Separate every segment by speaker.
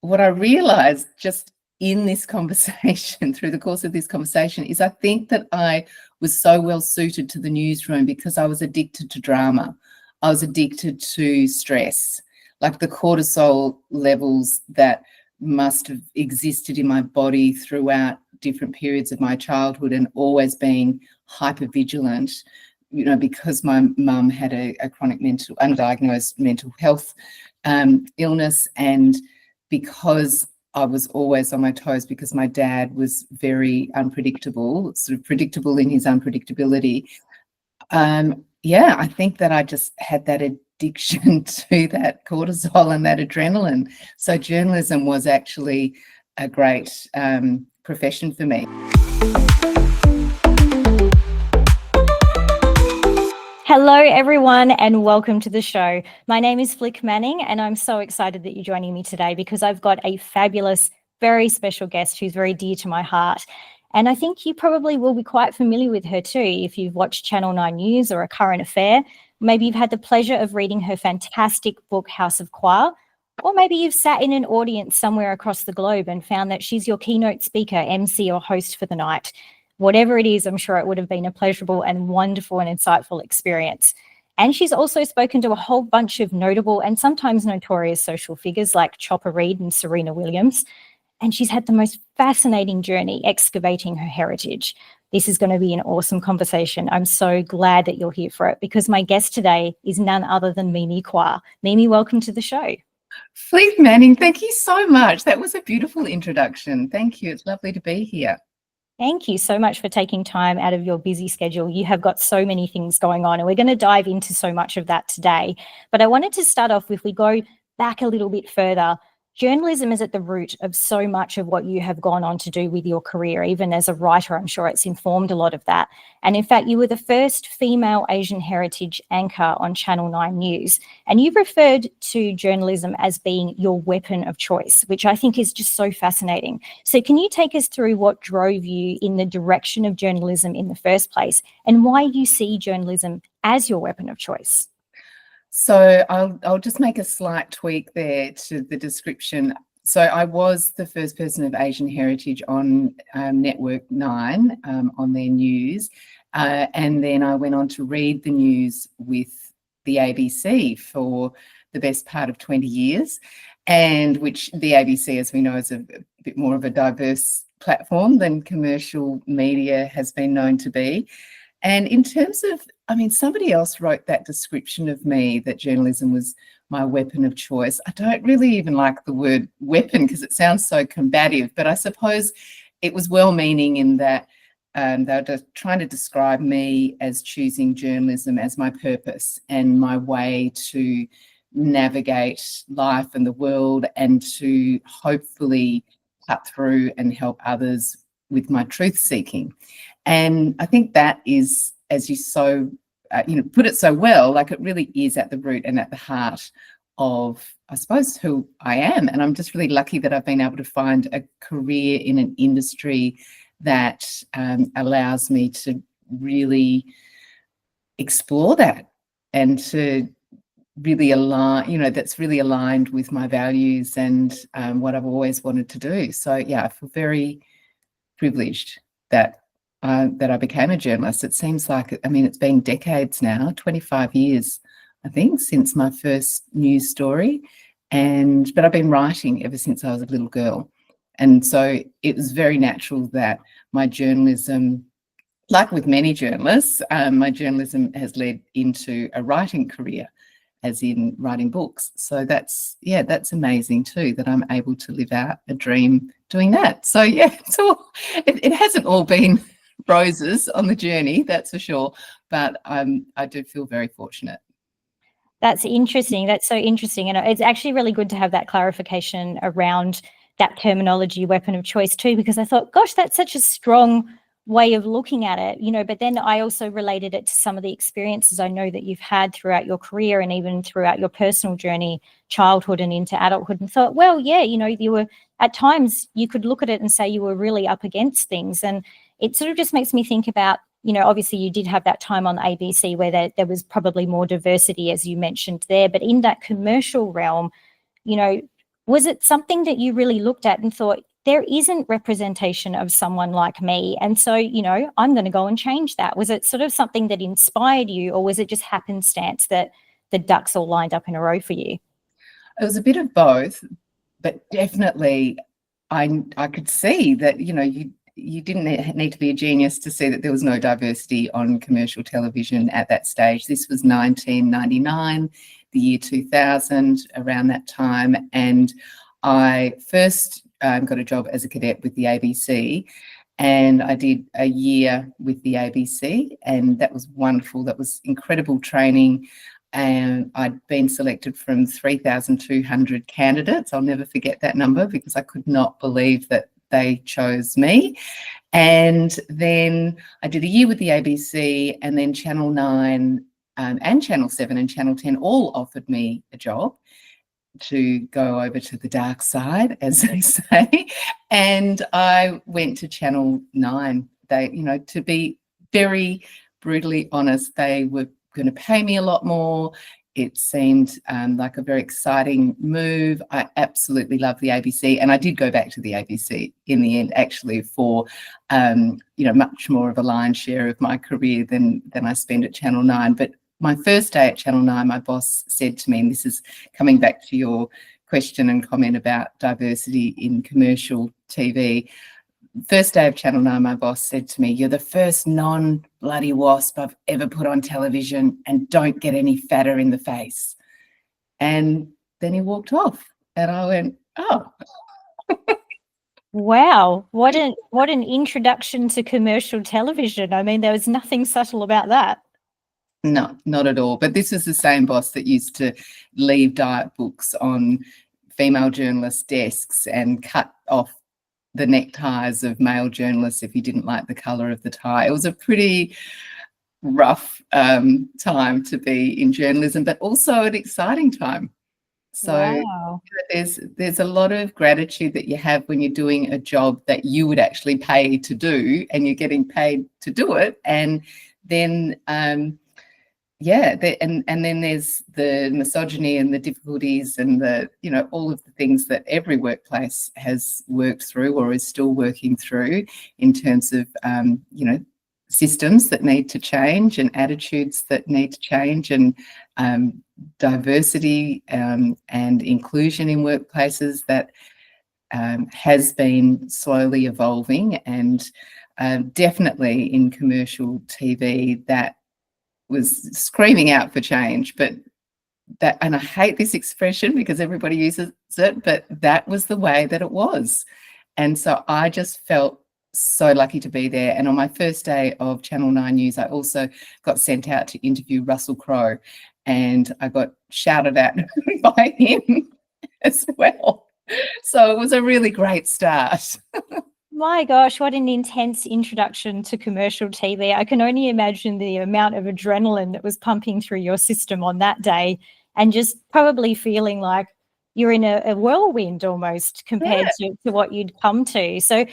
Speaker 1: what I realized just in this conversation, through the course of this conversation, is I think that I was so well suited to the newsroom because I was addicted to drama. I was addicted to stress, like the cortisol levels that must have existed in my body throughout different periods of my childhood, and always being hyper vigilant, because my mum had a chronic undiagnosed mental health illness, and because I was always on my toes because my dad was very unpredictable, sort of predictable in his unpredictability. I think that I just had that addiction to that cortisol and that adrenaline. So journalism was actually a great profession for me.
Speaker 2: Hello, everyone, and welcome to the show. My name is Flic Manning, and I'm so excited that you're joining me today because I've got a fabulous, very special guest who's very dear to my heart. And I think you probably will be quite familiar with her too if you've watched Channel 9 News or A Current Affair. Maybe you've had the pleasure of reading her fantastic book, House of Choir, or maybe you've sat in an audience somewhere across the globe and found that she's your keynote speaker, MC, or host for the night. Whatever it is, I'm sure it would have been a pleasurable and wonderful and insightful experience. And she's also spoken to a whole bunch of notable and sometimes notorious social figures like Chopper Read and Serena Williams. And she's had the most fascinating journey excavating her heritage. This is going to be an awesome conversation. I'm so glad that you're here for it because my guest today is none other than Mimi Khoa. Mimi, welcome to the show.
Speaker 1: Flic Manning, thank you so much. That was a beautiful introduction. Thank you. It's lovely to be here.
Speaker 2: Thank you so much for taking time out of your busy schedule. You have got so many things going on, and we're going to dive into so much of that today. But I wanted to start off, if we go back a little bit further, journalism is at the root of so much of what you have gone on to do with your career. Even as a writer, I'm sure it's informed a lot of that. And in fact, you were the first female Asian heritage anchor on Channel 9 News. And you've referred to journalism as being your weapon of choice, which I think is just so fascinating. So can you take us through what drove you in the direction of journalism in the first place and why you see journalism as your weapon of choice?
Speaker 1: So I'll just make a slight tweak there to the description. So I was the first person of Asian heritage on Network 9 on their news. And then I went on to read the news with the ABC for the best part of 20 years, and which the ABC, as we know, is a bit more of a diverse platform than commercial media has been known to be. And in terms of, somebody else wrote that description of me, that journalism was my weapon of choice. I don't really even like the word weapon because it sounds so combative, but I suppose it was well-meaning in that they were just trying to describe me as choosing journalism as my purpose and my way to navigate life and the world, and to hopefully cut through and help others with my truth-seeking. And I think that is, as you so, put it so well, like it really is at the root and at the heart of, I suppose, who I am. And I'm just really lucky that I've been able to find a career in an industry that allows me to really explore that and to really align, that's really aligned with my values and what I've always wanted to do. So, yeah, I feel very privileged that I became a journalist. It seems like, it's been decades now, 25 years, I think, since my first news story. But I've been writing ever since I was a little girl. And so it was very natural that my journalism, like with many journalists, my journalism has led into a writing career, as in writing books. So that's amazing too, that I'm able to live out a dream doing that. So yeah, it hasn't all been roses on the journey, that's for sure, but I do feel very fortunate.
Speaker 2: That's interesting. That's so interesting. And it's actually really good to have that clarification around that terminology, weapon of choice too, because I thought, gosh, that's such a strong way of looking at it, but then I also related it to some of the experiences I know that you've had throughout your career and even throughout your personal journey, childhood and into adulthood, and thought, well, yeah, you were, at times you could look at it and say you were really up against things. And it sort of just makes me think about, obviously you did have that time on ABC where there was probably more diversity, as you mentioned there, but in that commercial realm, Was it something that you really looked at and thought, there isn't representation of someone like me, and so, I'm going to go and change that? Was it sort of something that inspired you, or was it just happenstance that the ducks all lined up in a row for you?
Speaker 1: It was a bit of both, but definitely I could see that, you didn't need to be a genius to see that there was no diversity on commercial television at that stage. This was 1999, the year 2000, around that time. And I first got a job as a cadet with the ABC, and I did a year with the ABC, and that was wonderful. That was incredible training. And I'd been selected from 3,200 candidates. I'll never forget that number because I could not believe that they chose me. And then I did a year with the ABC, and then Channel 9 and Channel 7 and Channel 10 all offered me a job to go over to the dark side, as they say. And I went to Channel 9. They, to be very brutally honest, they were going to pay me a lot more. It seemed like a very exciting move. I absolutely love the ABC, and I did go back to the ABC in the end, actually, for much more of a lion's share of my career than I spent at Channel 9. But my first day at Channel 9, my boss said to me, and this is coming back to your question and comment about diversity in commercial TV. First day of Channel 9, my boss said to me, "You're the first non-bloody wasp I've ever put on television, and don't get any fatter in the face." And then he walked off, and I went, "Oh."
Speaker 2: Wow, what an introduction to commercial television. I mean, there was nothing subtle about that.
Speaker 1: No, not at all. But this was the same boss that used to leave diet books on female journalists' desks and cut off the neckties of male journalists if he didn't like the colour of the tie. It was a pretty rough time to be in journalism, but also an exciting time. So
Speaker 2: wow.
Speaker 1: there's a lot of gratitude that you have when you're doing a job that you would actually pay to do, and you're getting paid to do it. And then and then there's the misogyny and the difficulties and the all of the things that every workplace has worked through or is still working through in terms of systems that need to change and attitudes that need to change, and diversity and inclusion in workplaces that has been slowly evolving, and definitely in commercial TV that was screaming out for change. But that, and I hate this expression because everybody uses it, but that was the way that it was. And so I just felt so lucky to be there. And on my first day of Channel 9 News, I also got sent out to interview Russel Crowe, and I got shouted at by him as well. So it was a really great start.
Speaker 2: My gosh, what an intense introduction to commercial TV. I can only imagine the amount of adrenaline that was pumping through your system on that day, and just probably feeling like you're in a whirlwind almost compared to what you'd come to. So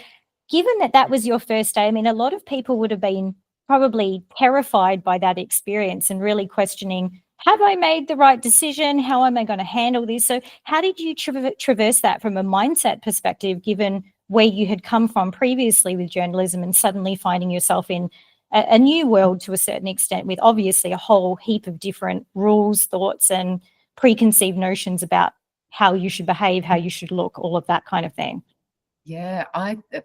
Speaker 2: given that that was your first day, I mean, a lot of people would have been probably terrified by that experience and really questioning, have I made the right decision? How am I going to handle this? So how did you traverse that from a mindset perspective, given where you had come from previously with journalism and suddenly finding yourself in a new world to a certain extent, with obviously a whole heap of different rules, thoughts, and preconceived notions about how you should behave, how you should look, all of that kind of thing?
Speaker 1: Yeah,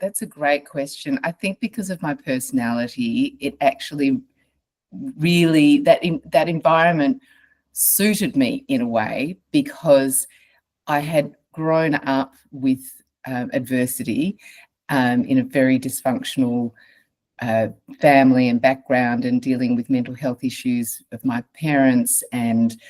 Speaker 1: that's a great question. I think because of my personality, it actually really, that environment suited me in a way, because I had grown up with adversity in a very dysfunctional family and background, and dealing with mental health issues of my parents and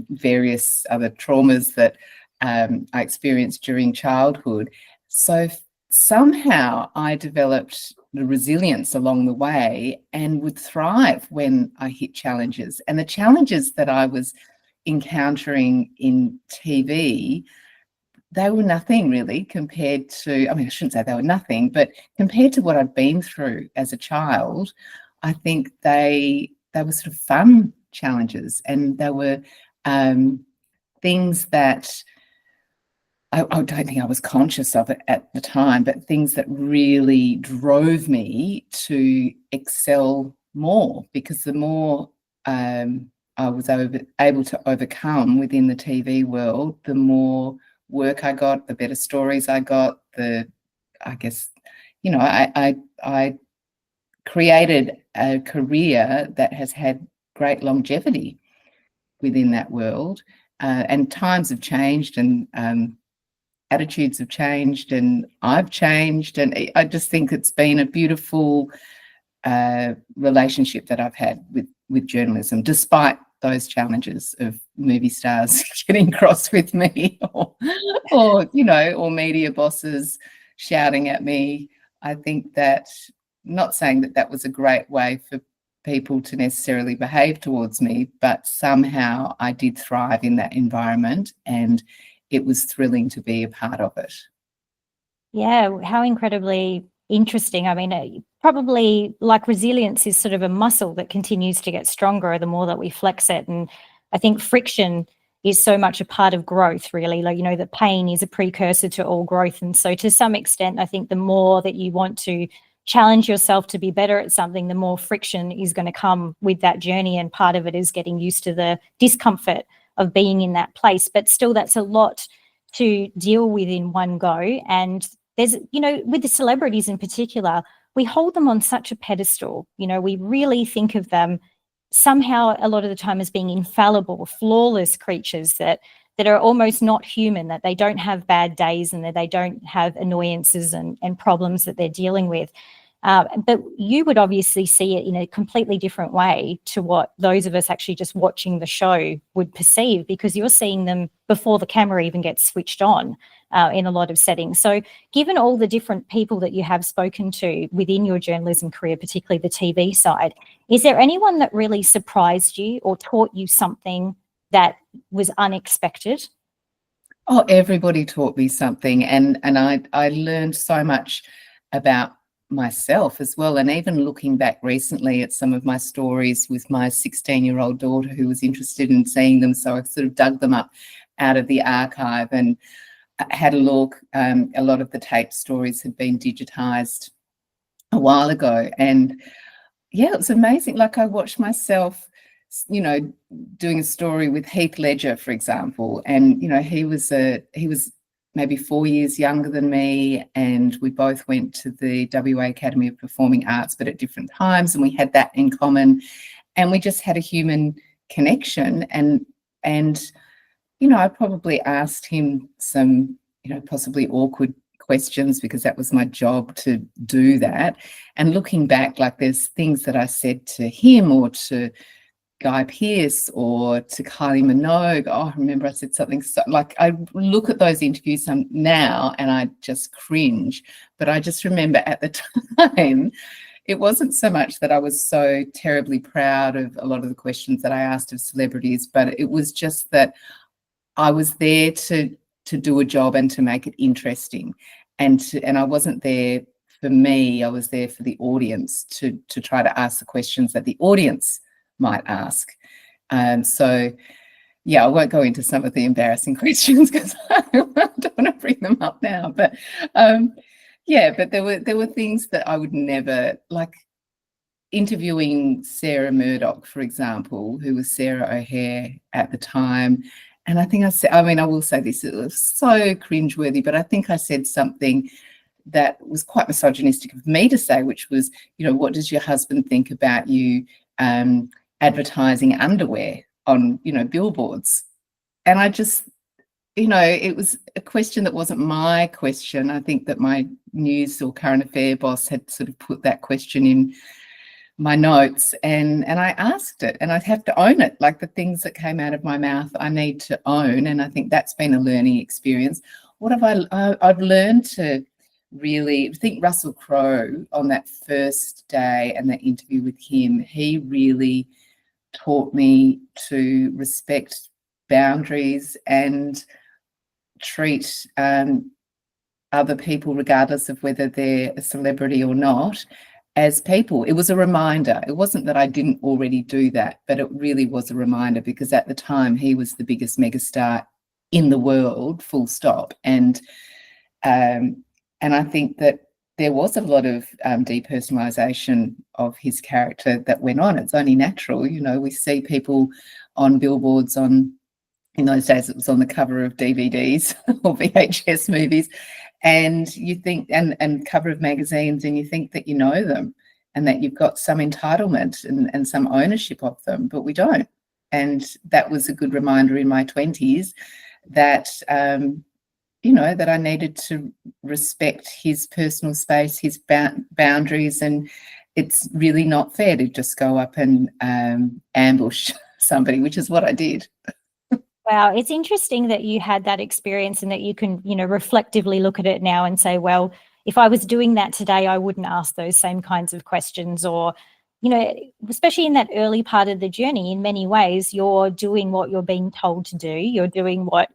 Speaker 1: various other traumas that I experienced during childhood. So somehow I developed the resilience along the way and would thrive when I hit challenges. And the challenges that I was encountering in TV, they were nothing really compared to, I mean, I shouldn't say they were nothing, but compared to what I'd been through as a child, I think they were sort of fun challenges, and they were things that I don't think I was conscious of it at the time, but things that really drove me to excel more, because the more I was able to overcome within the TV world, the more work I got, the better stories I got, I guess, I created a career that has had great longevity within that world. And times have changed, and attitudes have changed, and I've changed, and I just think it's been a beautiful relationship that I've had with journalism, despite those challenges of movie stars getting cross with me, or media bosses shouting at me. I think that, not saying that that was a great way for people to necessarily behave towards me, but somehow I did thrive in that environment, and it was thrilling to be a part of it.
Speaker 2: Yeah, how incredibly interesting. I mean, probably like resilience is sort of a muscle that continues to get stronger the more that we flex it. And I think friction is so much a part of growth, really. Like, that pain is a precursor to all growth. And so to some extent, I think the more that you want to challenge yourself to be better at something, the more friction is going to come with that journey. And part of it is getting used to the discomfort of being in that place. But still, that's a lot to deal with in one go. And there's, with the celebrities in particular, we hold them on such a pedestal. We really think of them somehow a lot of the time as being infallible, flawless creatures that are almost not human, that they don't have bad days and that they don't have annoyances and problems that they're dealing with. But you would obviously see it in a completely different way to what those of us actually just watching the show would perceive, because you're seeing them before the camera even gets switched on in a lot of settings. So given all the different people that you have spoken to within your journalism career, particularly the TV side, is there anyone that really surprised you or taught you something that was unexpected?
Speaker 1: Oh, everybody taught me something, and I learned so much about myself as well. And even looking back recently at some of my stories with my 16-year-old daughter who was interested in seeing them, so I sort of dug them up out of the archive and had a look. A lot of the tape stories had been digitized a while ago, and yeah, it was amazing. Like, I watched myself, doing a story with Heath Ledger, for example, and he was maybe 4 years younger than me, and we both went to the WA Academy of Performing Arts, but at different times, and we had that in common, and we just had a human connection. And I probably asked him some possibly awkward questions, because that was my job to do that. And looking back, like, there's things that I said to him or to Guy Pearce or to Kylie Minogue. Oh, I remember I said something like, I look at those interviews now and I just cringe. But I just remember at the time, it wasn't so much that I was so terribly proud of a lot of the questions that I asked of celebrities, but it was just that I was there to do a job and to make it interesting. And I wasn't there for me, I was there for the audience to try to ask the questions that the audience might ask. So yeah, I won't go into some of the embarrassing questions because I don't want to bring them up now. But yeah, but there were things that I would never, like interviewing Sarah Murdoch, for example, who was Sarah O'Hare at the time. And I think I will say this, it was so cringeworthy, but I think I said something that was quite misogynistic of me to say, which was, what does your husband think about you advertising underwear on, billboards? And I just, it was a question that wasn't my question. I think that my news or current affair boss had sort of put that question in my notes, and I asked it, and I have to own it. Like, the things that came out of my mouth, I need to own, and I think that's been a learning experience. What have I've learned to really think Russel Crowe on that first day and that interview with him, he really taught me to respect boundaries and treat other people, regardless of whether they're a celebrity or not, as people. It was a reminder. It wasn't that I didn't already do that, but it really was a reminder, because at the time he was the biggest megastar in the world, full stop. And I think that there was a lot of depersonalization of his character that went on. It's only natural, you know. We see people on billboards, in those days it was on the cover of DVDs or VHS movies, and you think, and cover of magazines, and you think that you know them and that you've got some entitlement and some ownership of them, but we don't. And that was a good reminder in my 20s that you know, that I needed to respect his personal space, his boundaries, and it's really not fair to just go up and ambush somebody, which is what I did.
Speaker 2: Wow, it's interesting that you had that experience and that you can, you know, reflectively look at it now and say, well, if I was doing that today, I wouldn't ask those same kinds of questions. Or, you know, especially in that early part of the journey, in many ways, you're doing what you're being told to do. You're doing what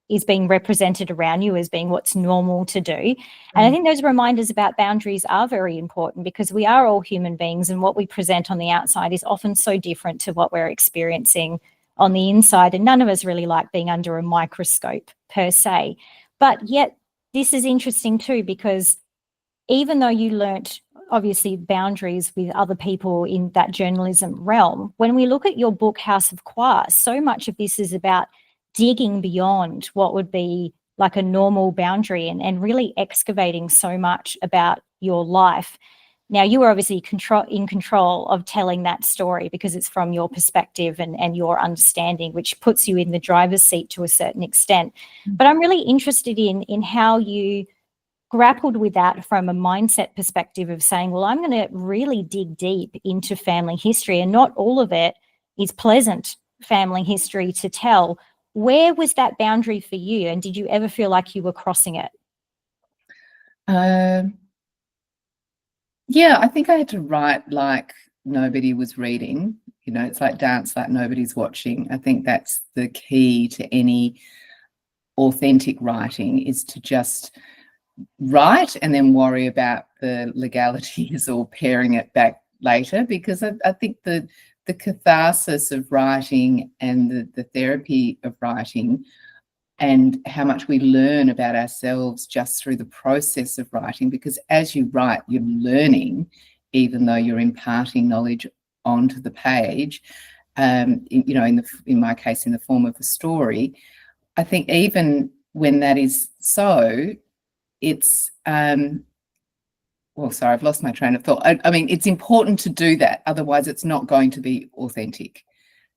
Speaker 2: is being represented around you as being what's normal to do. And I think those reminders about boundaries are very important, because we are all human beings, and what we present on the outside is often so different to what we're experiencing on the inside. And none of us really like being under a microscope per se. But yet this is interesting too, because even though you learnt obviously boundaries with other people in that journalism realm, when we look at your book, House of Qua, so much of this is about digging beyond what would be like a normal boundary and really excavating so much about your life. Now, you were obviously in control of telling that story because it's from your perspective and your understanding, which puts you in the driver's seat to a certain extent. But I'm really interested in how you grappled with that from a mindset perspective of saying, well, I'm going to really dig deep into family history, and not all of it is pleasant family history to tell. Where was that boundary for you, and did you ever feel like you were crossing it?
Speaker 1: Yeah, I think I had to write like nobody was reading. You know, it's like dance like nobody's watching. I think that's the key to any authentic writing, is to just write and then worry about the legalities or paring it back later, because I think the catharsis of writing and the therapy of writing, and how much we learn about ourselves just through the process of writing, because as you write, you're learning, even though you're imparting knowledge onto the page, you know, in my case, in the form of a story. I think even when that is so, it's, well, sorry, I've lost my train of thought. I mean, it's important to do that, otherwise it's not going to be authentic.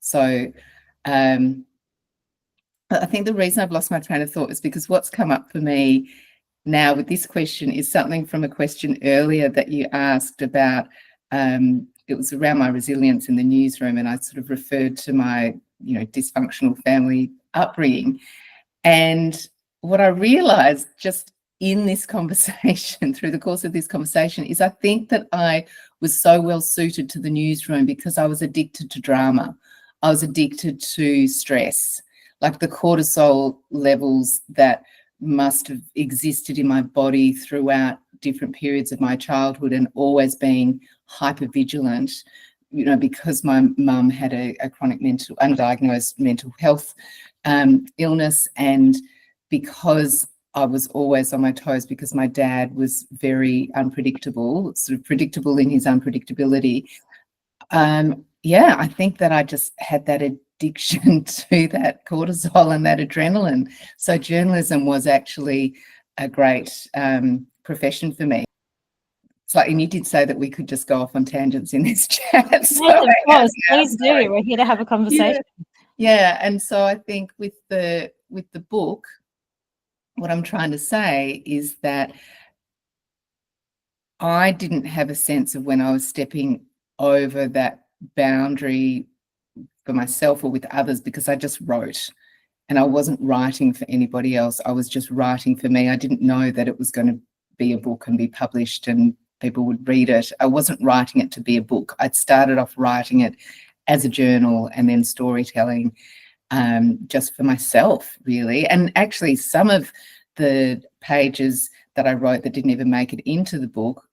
Speaker 1: So I think the reason I've lost my train of thought is because what's come up for me now with this question is something from a question earlier that you asked about. It was around my resilience in the newsroom, and I sort of referred to my, you know, dysfunctional family upbringing. And what I realized just in this conversation, through the course of this conversation, is I think that I was so well suited to the newsroom because I was addicted to drama. I was addicted to stress, like the cortisol levels that must have existed in my body throughout different periods of my childhood, and always being hypervigilant, you know, because my mum had a chronic undiagnosed mental health illness, and because I was always on my toes because my dad was very unpredictable, sort of predictable in his unpredictability. Yeah, I think that I just had that addiction to that cortisol and that adrenaline. So journalism was actually a great profession for me. So, and you did say that we could just go off on tangents in this chat.
Speaker 2: So, yes, of course. Please do. We're here to have a conversation.
Speaker 1: Yeah, and so I think with the book, what I'm trying to say is that I didn't have a sense of when I was stepping over that boundary for myself or with others, because I just wrote, and I wasn't writing for anybody else. I was just writing for me. I didn't know that it was going to be a book and be published and people would read it. I wasn't writing it to be a book. I'd started off writing it as a journal and then storytelling, just for myself, really. And actually some of the pages that I wrote that didn't even make it into the book,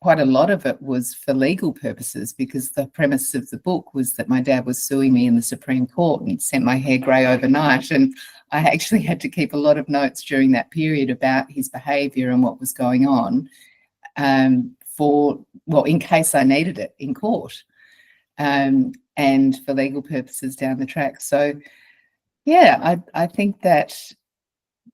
Speaker 1: quite a lot of it was for legal purposes, because the premise of the book was that my dad was suing me in the Supreme Court and sent my hair grey overnight. And I actually had to keep a lot of notes during that period about his behaviour and what was going on, in case I needed it in court, and for legal purposes down the track. So, yeah, I think that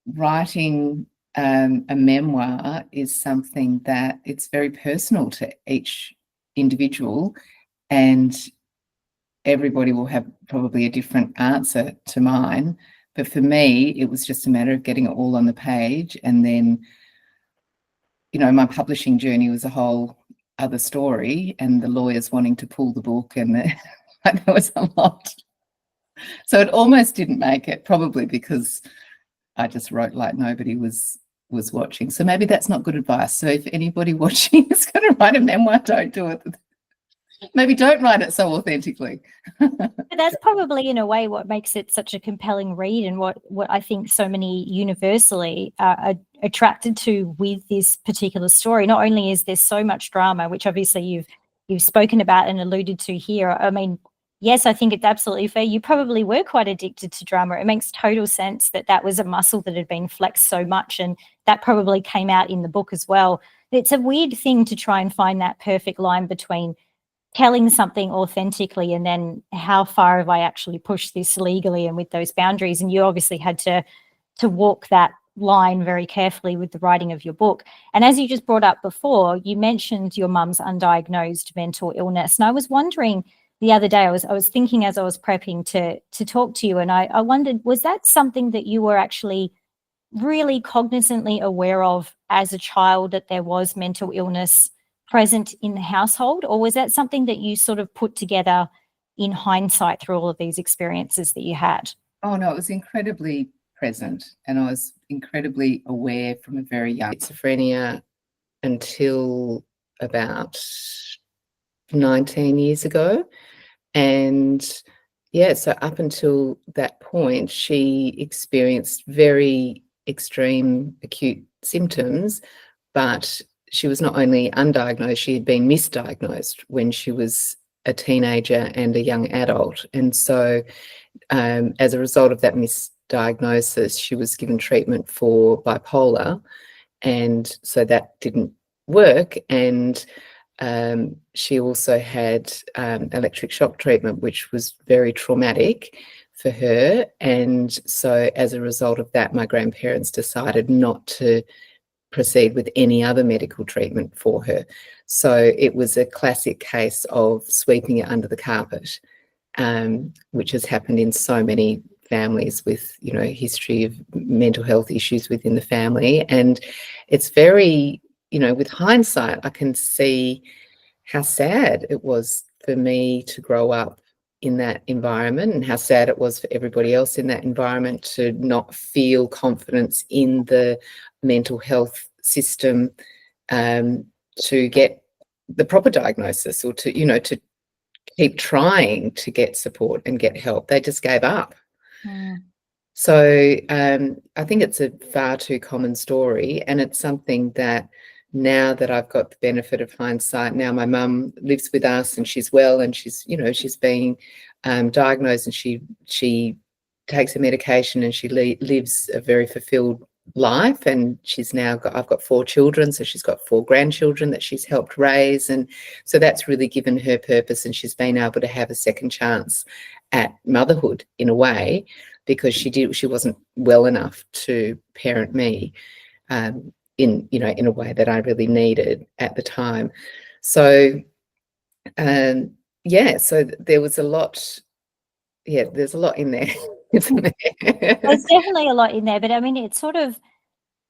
Speaker 1: writing a memoir is something that it's very personal to each individual, and everybody will have probably a different answer to mine. But for me, it was just a matter of getting it all on the page. And then, my publishing journey was a whole other story, and the lawyers wanting to pull the book, and there was a lot. So it almost didn't make it, probably because I just wrote like nobody was watching. So maybe that's not good advice. So if anybody watching is going to write a memoir, don't do it. Maybe don't write it so authentically.
Speaker 2: But that's probably, in a way, what makes it such a compelling read, and what I think so many universally are attracted to with this particular story. Not only is there so much drama, which obviously you've spoken about and alluded to here. I mean, yes, I think it's absolutely fair. You probably were quite addicted to drama. It makes total sense that was a muscle that had been flexed so much, and that probably came out in the book as well. It's a weird thing to try and find that perfect line between telling something authentically and then how far have I actually pushed this legally and with those boundaries. And you obviously had to walk that line very carefully with the writing of your book. And as you just brought up before, you mentioned your mum's undiagnosed mental illness. And I was wondering the other day, I was thinking as I was prepping to talk to you, and I wondered, was that something that you were actually really cognizantly aware of as a child, that there was mental illness present in the household, or was that something that you sort of put together in hindsight through all of these experiences that you had?
Speaker 1: Oh no, it was incredibly present, and I was incredibly aware from a very young schizophrenia until about 19 years ago. And yeah, so up until that point, she experienced very extreme acute symptoms, but she was not only undiagnosed, she had been misdiagnosed when she was a teenager and a young adult. And so as a result of that misdiagnosis, she was given treatment for bipolar, and so that didn't work. And she also had electric shock treatment, which was very traumatic for her. And so as a result of that, my grandparents decided not to proceed with any other medical treatment for her. So it was a classic case of sweeping it under the carpet, which has happened in so many families with, history of mental health issues within the family. And it's very, with hindsight, I can see how sad it was for me to grow up in that environment, and how sad it was for everybody else in that environment to not feel confidence in the mental health system to get the proper diagnosis, or to keep trying to get support and get help. They just gave up. So I think it's a far too common story, and it's something that now that I've got the benefit of hindsight, now my mum lives with us and she's well, and she's being diagnosed, and she takes her medication, and she lives a very fulfilled life. And I've got 4 children, so she's got 4 grandchildren that she's helped raise, and so that's really given her purpose, and she's been able to have a second chance at motherhood in a way, because she wasn't well enough to parent me in a way that I really needed at the time. So so there was a lot. Yeah, there's a lot in there. Isn't there?
Speaker 2: There's definitely a lot in there, but I mean, it's sort of,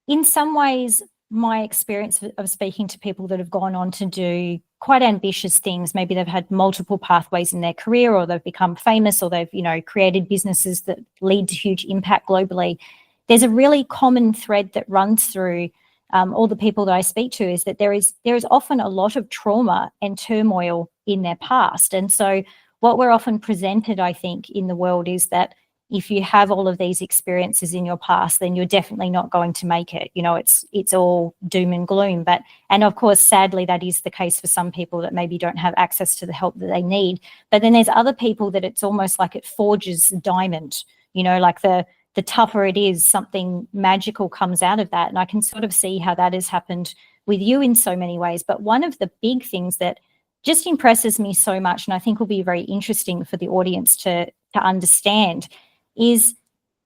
Speaker 2: in some ways, my experience of speaking to people that have gone on to do quite ambitious things. Maybe they've had multiple pathways in their career, or they've become famous, or they've, created businesses that lead to huge impact globally. There's a really common thread that runs through all the people that I speak to, is that there is often a lot of trauma and turmoil in their past. And so what we're often presented, I think, in the world is that if you have all of these experiences in your past, then you're definitely not going to make it. You know, it's all doom and gloom. And of course, sadly, that is the case for some people that maybe don't have access to the help that they need. But then there's other people that it's almost like it forges diamond, you know, like the tougher it is, something magical comes out of that. And I can sort of see how that has happened with you in so many ways. But one of the big things that just impresses me so much, and I think will be very interesting for the audience to understand, is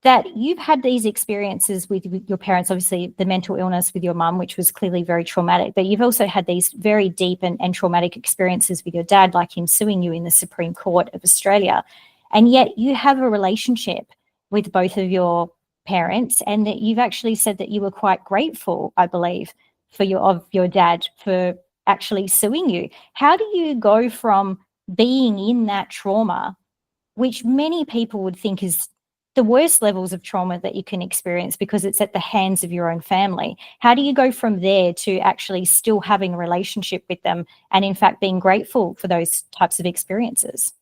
Speaker 2: that you've had these experiences with your parents, obviously the mental illness with your mum, which was clearly very traumatic, but you've also had these very deep and traumatic experiences with your dad, like him suing you in the Supreme Court of Australia. And yet you have a relationship with both of your parents, and that you've actually said that you were quite grateful, I believe, of your dad for actually suing you. How do you go from being in that trauma, which many people would think is the worst levels of trauma that you can experience because it's at the hands of your own family? How do you go from there to actually still having a relationship with them and in fact being grateful for those types of experiences?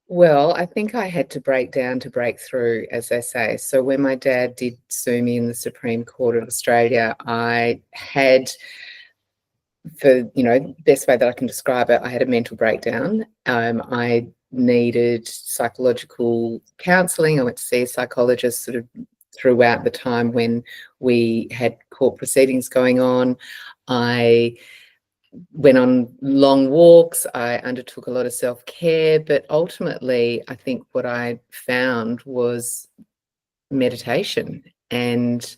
Speaker 1: Well, I think I had to break down to break through, as they say. So when my dad did sue me in the Supreme Court of Australia, I had, best way that I can describe it, I had a mental breakdown. I needed psychological counselling. I went to see a psychologist sort of throughout the time when we had court proceedings going on. I went on long walks. I undertook a lot of self-care, but ultimately I think what I found was meditation and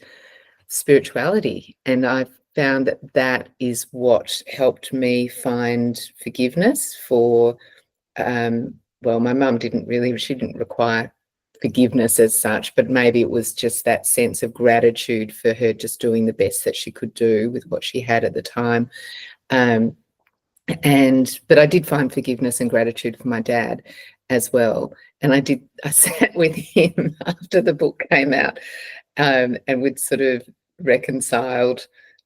Speaker 1: spirituality. And I found that that is what helped me find forgiveness for my mum didn't require forgiveness as such, but maybe it was just that sense of gratitude for her just doing the best that she could do with what she had at the time. But I did find forgiveness and gratitude for my dad as well. And I sat with him after the book came out, and we'd sort of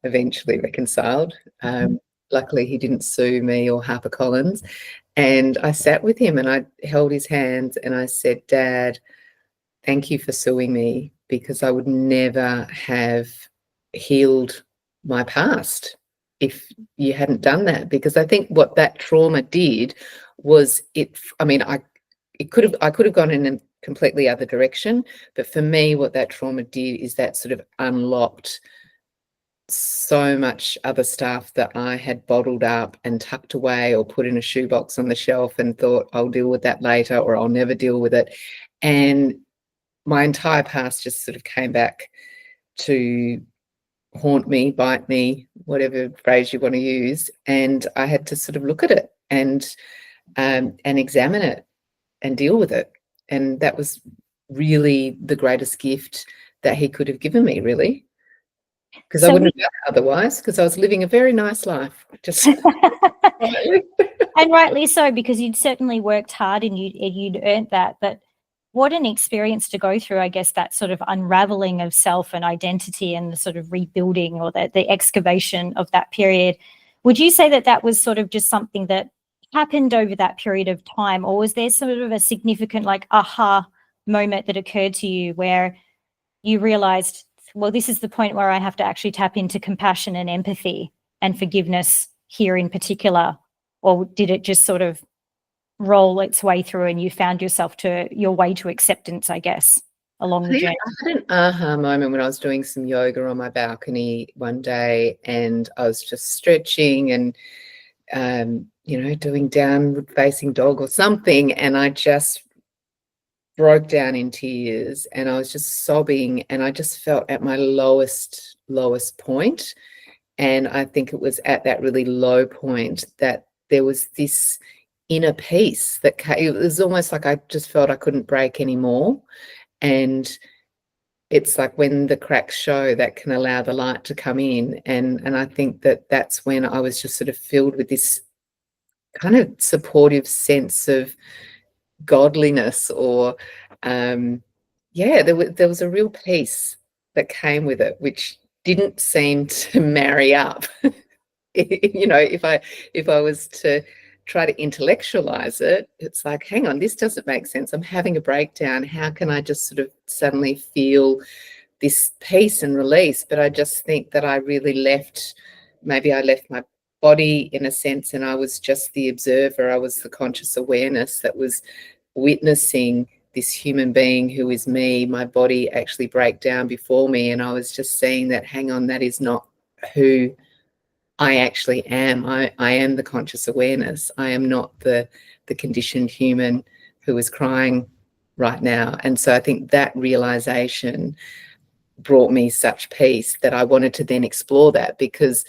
Speaker 1: eventually reconciled. Luckily, he didn't sue me or HarperCollins. And I sat with him and I held his hands and I said, Dad, thank you for suing me, because I would never have healed my past if you hadn't done that. Because I think what that trauma did was I could have gone in a completely other direction, but for me, what that trauma did is that sort of unlocked so much other stuff that I had bottled up and tucked away or put in a shoebox on the shelf and thought I'll deal with that later or I'll never deal with it. And my entire past just sort of came back to haunt me, bite me, whatever phrase you want to use. And I had to sort of look at it and examine it and deal with it. And that was really the greatest gift that he could have given me, really. Because I wouldn't have done it otherwise, because I was living a very nice life. Just
Speaker 2: and rightly so, because you'd certainly worked hard and you'd earned that. But what an experience to go through, I guess, that sort of unraveling of self and identity and the sort of rebuilding or the excavation of that period. Would you say that that was sort of just something that happened over that period of time, or was there sort of a significant like aha moment that occurred to you where you realized, well, this is the point where I have to actually tap into compassion and empathy and forgiveness here in particular? Or did it just sort of roll its way through and you found your way to acceptance, I guess, along the journey?
Speaker 1: I had an aha moment when I was doing some yoga on my balcony one day, and I was just stretching and, doing downward facing dog or something. And I just broke down in tears and I was just sobbing, and I just felt at my lowest point. And I think it was at that really low point that there was this inner peace that came. It was almost like I just felt I couldn't break anymore. And it's like when the cracks show, that can allow the light to come in. And I think that that's when I was just sort of filled with this kind of supportive sense of godliness, or there was a real peace that came with it, which didn't seem to marry up. If I was to try to intellectualize it, it's like, hang on, this doesn't make sense. I'm having a breakdown. How can I just sort of suddenly feel this peace and release? But I just think that I really maybe I left my body in a sense, and I was just the observer. I was the conscious awareness that was witnessing this human being who is me, my body actually break down before me. And I was just seeing that, hang on, that is not who I actually am. I am the conscious awareness. I am not the conditioned human who is crying right now. And so I think that realization brought me such peace that I wanted to then explore that, because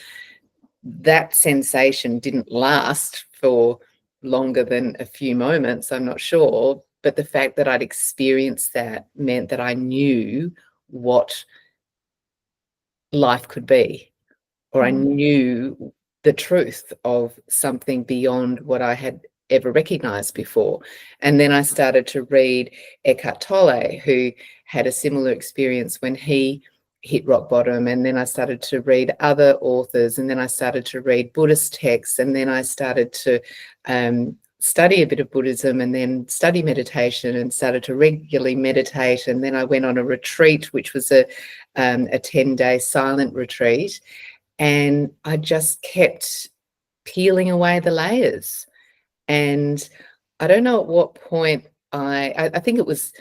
Speaker 1: that sensation didn't last for longer than a few moments, I'm not sure. But the fact that I'd experienced that meant that I knew what life could be, or I knew the truth of something beyond what I had ever recognized before. And then I started to read Eckhart Tolle, who had a similar experience when he hit rock bottom. And then I started to read other authors, and then I started to read Buddhist texts, and then I started to study a bit of Buddhism, and then study meditation, and started to regularly meditate. And then I went on a retreat, which was a 10-day silent retreat. And I just kept peeling away the layers. And I don't know at what point I think it was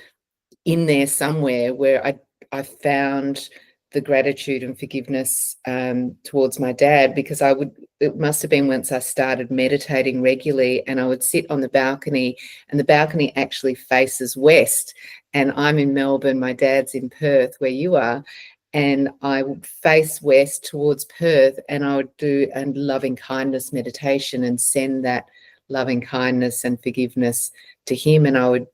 Speaker 1: in there somewhere where I found the gratitude and forgiveness towards my dad, because it must have been once I started meditating regularly, and I would sit on the balcony, and the balcony actually faces west, and I'm in Melbourne, my dad's in Perth, where you are, and I would face west towards Perth, and I would do a loving kindness meditation and send that loving kindness and forgiveness to him, and I would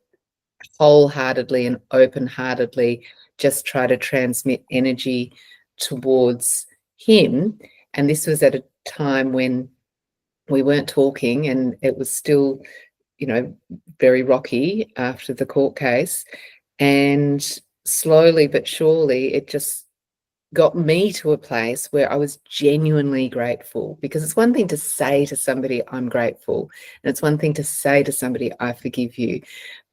Speaker 1: wholeheartedly and open-heartedly just try to transmit energy towards him. And this was at a time when we weren't talking, and it was still, very rocky after the court case. And slowly but surely, it just got me to a place where I was genuinely grateful, because it's one thing to say to somebody, I'm grateful, and it's one thing to say to somebody, I forgive you,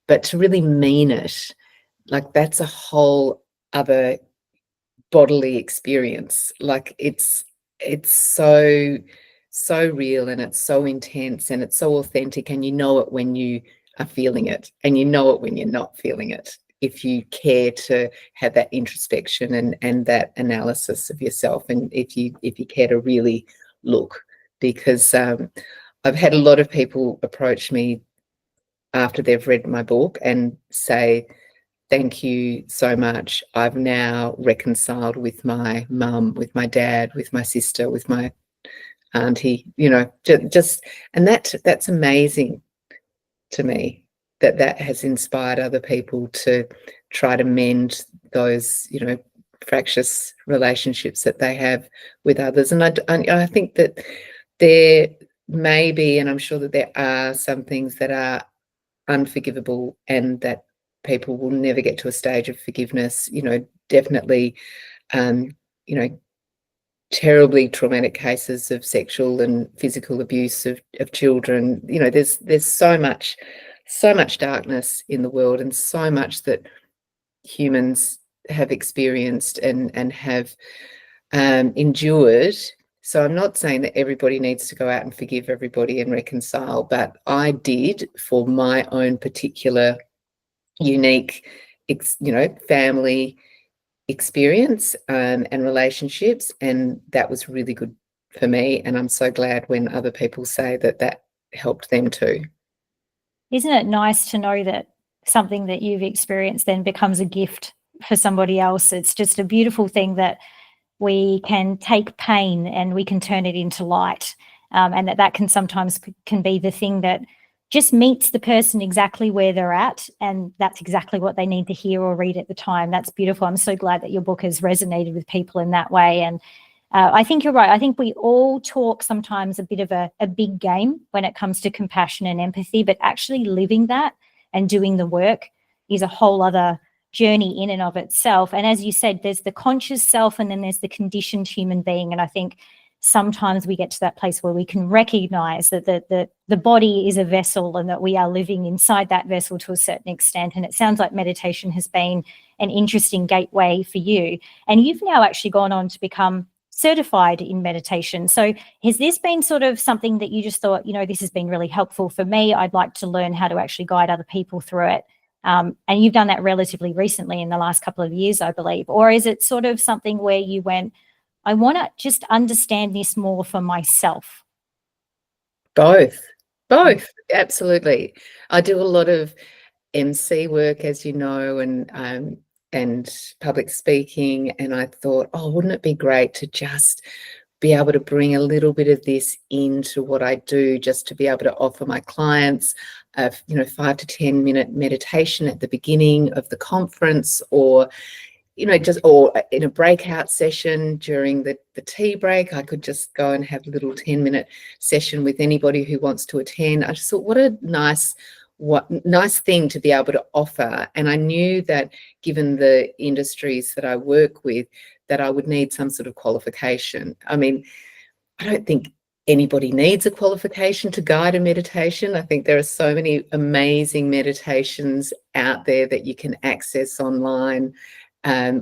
Speaker 1: but to really mean it, like, that's a whole other bodily experience. Like, it's so real, and it's so intense, and it's so authentic, and you know it when you are feeling it, and you know it when you're not feeling it, if you care to have that introspection and that analysis of yourself, and if you care to really look. Because I've had a lot of people approach me after they've read my book and say, thank you so much. I've now reconciled with my mum, with my dad, with my sister, with my auntie, just, and that's amazing to me, that has inspired other people to try to mend those, fractious relationships that they have with others. And I think that there may be, and I'm sure that there are, some things that are unforgivable, and that people will never get to a stage of forgiveness. Definitely, terribly traumatic cases of sexual and physical abuse of children. There's so much darkness in the world, and so much that humans have experienced and have endured. So I'm not saying that everybody needs to go out and forgive everybody and reconcile, but I did, for my own particular unique, family experience and relationships, and that was really good for me. And I'm so glad when other people say that helped them too.
Speaker 2: Isn't it nice to know that something that you've experienced then becomes a gift for somebody else? It's just a beautiful thing that we can take pain and we can turn it into light, and that can sometimes can be the thing that just meets the person exactly where they're at, and that's exactly what they need to hear or read at the time. That's beautiful. I'm so glad that your book has resonated with people in that way. And I think you're right. I think we all talk sometimes a bit of a big game when it comes to compassion and empathy, but actually living that and doing the work is a whole other journey in and of itself. And as you said, there's the conscious self, and then there's the conditioned human being. And I think sometimes we get to that place where we can recognize that the body is a vessel and that we are living inside that vessel to a certain extent. And it sounds like meditation has been an interesting gateway for you. And you've now actually gone on to become certified in meditation. So has this been sort of something that you just thought, this has been really helpful for me, I'd like to learn how to actually guide other people through it? And you've done that relatively recently in the last couple of years, I believe. Or is it sort of something where you went, I want to just understand this more for myself?
Speaker 1: Both, absolutely. I do a lot of MC work, as you know, and public speaking, and I thought, wouldn't it be great to just be able to bring a little bit of this into what I do, just to be able to offer my clients a 5 to 10 minute meditation at the beginning of the conference, or or in a breakout session during the tea break. I could just go and have a little 10-minute session with anybody who wants to attend. I just thought, what a nice thing to be able to offer. And I knew that given the industries that I work with, that I would need some sort of qualification. I mean, I don't think anybody needs a qualification to guide a meditation. I think there are so many amazing meditations out there that you can access online,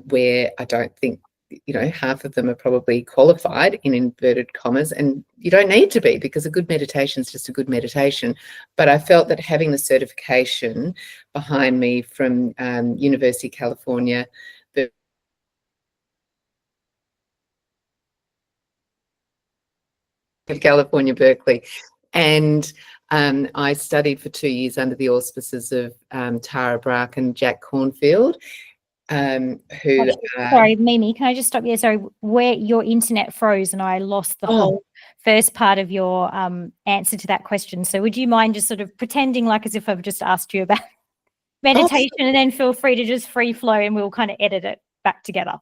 Speaker 1: where I don't think, half of them are probably qualified, in inverted commas, and you don't need to be, because a good meditation is just a good meditation. But I felt that having the certification behind me from University of California, Berkeley, and I studied for 2 years under the auspices of Tara Brach and Jack Cornfield, who
Speaker 2: sorry, Mimi, can I just stop you? Sorry, where your internet froze and I lost the whole first part of your answer to that question. So would you mind just sort of pretending like as if I've just asked you about meditation, and then feel free to just free flow and we'll kind of edit it back together.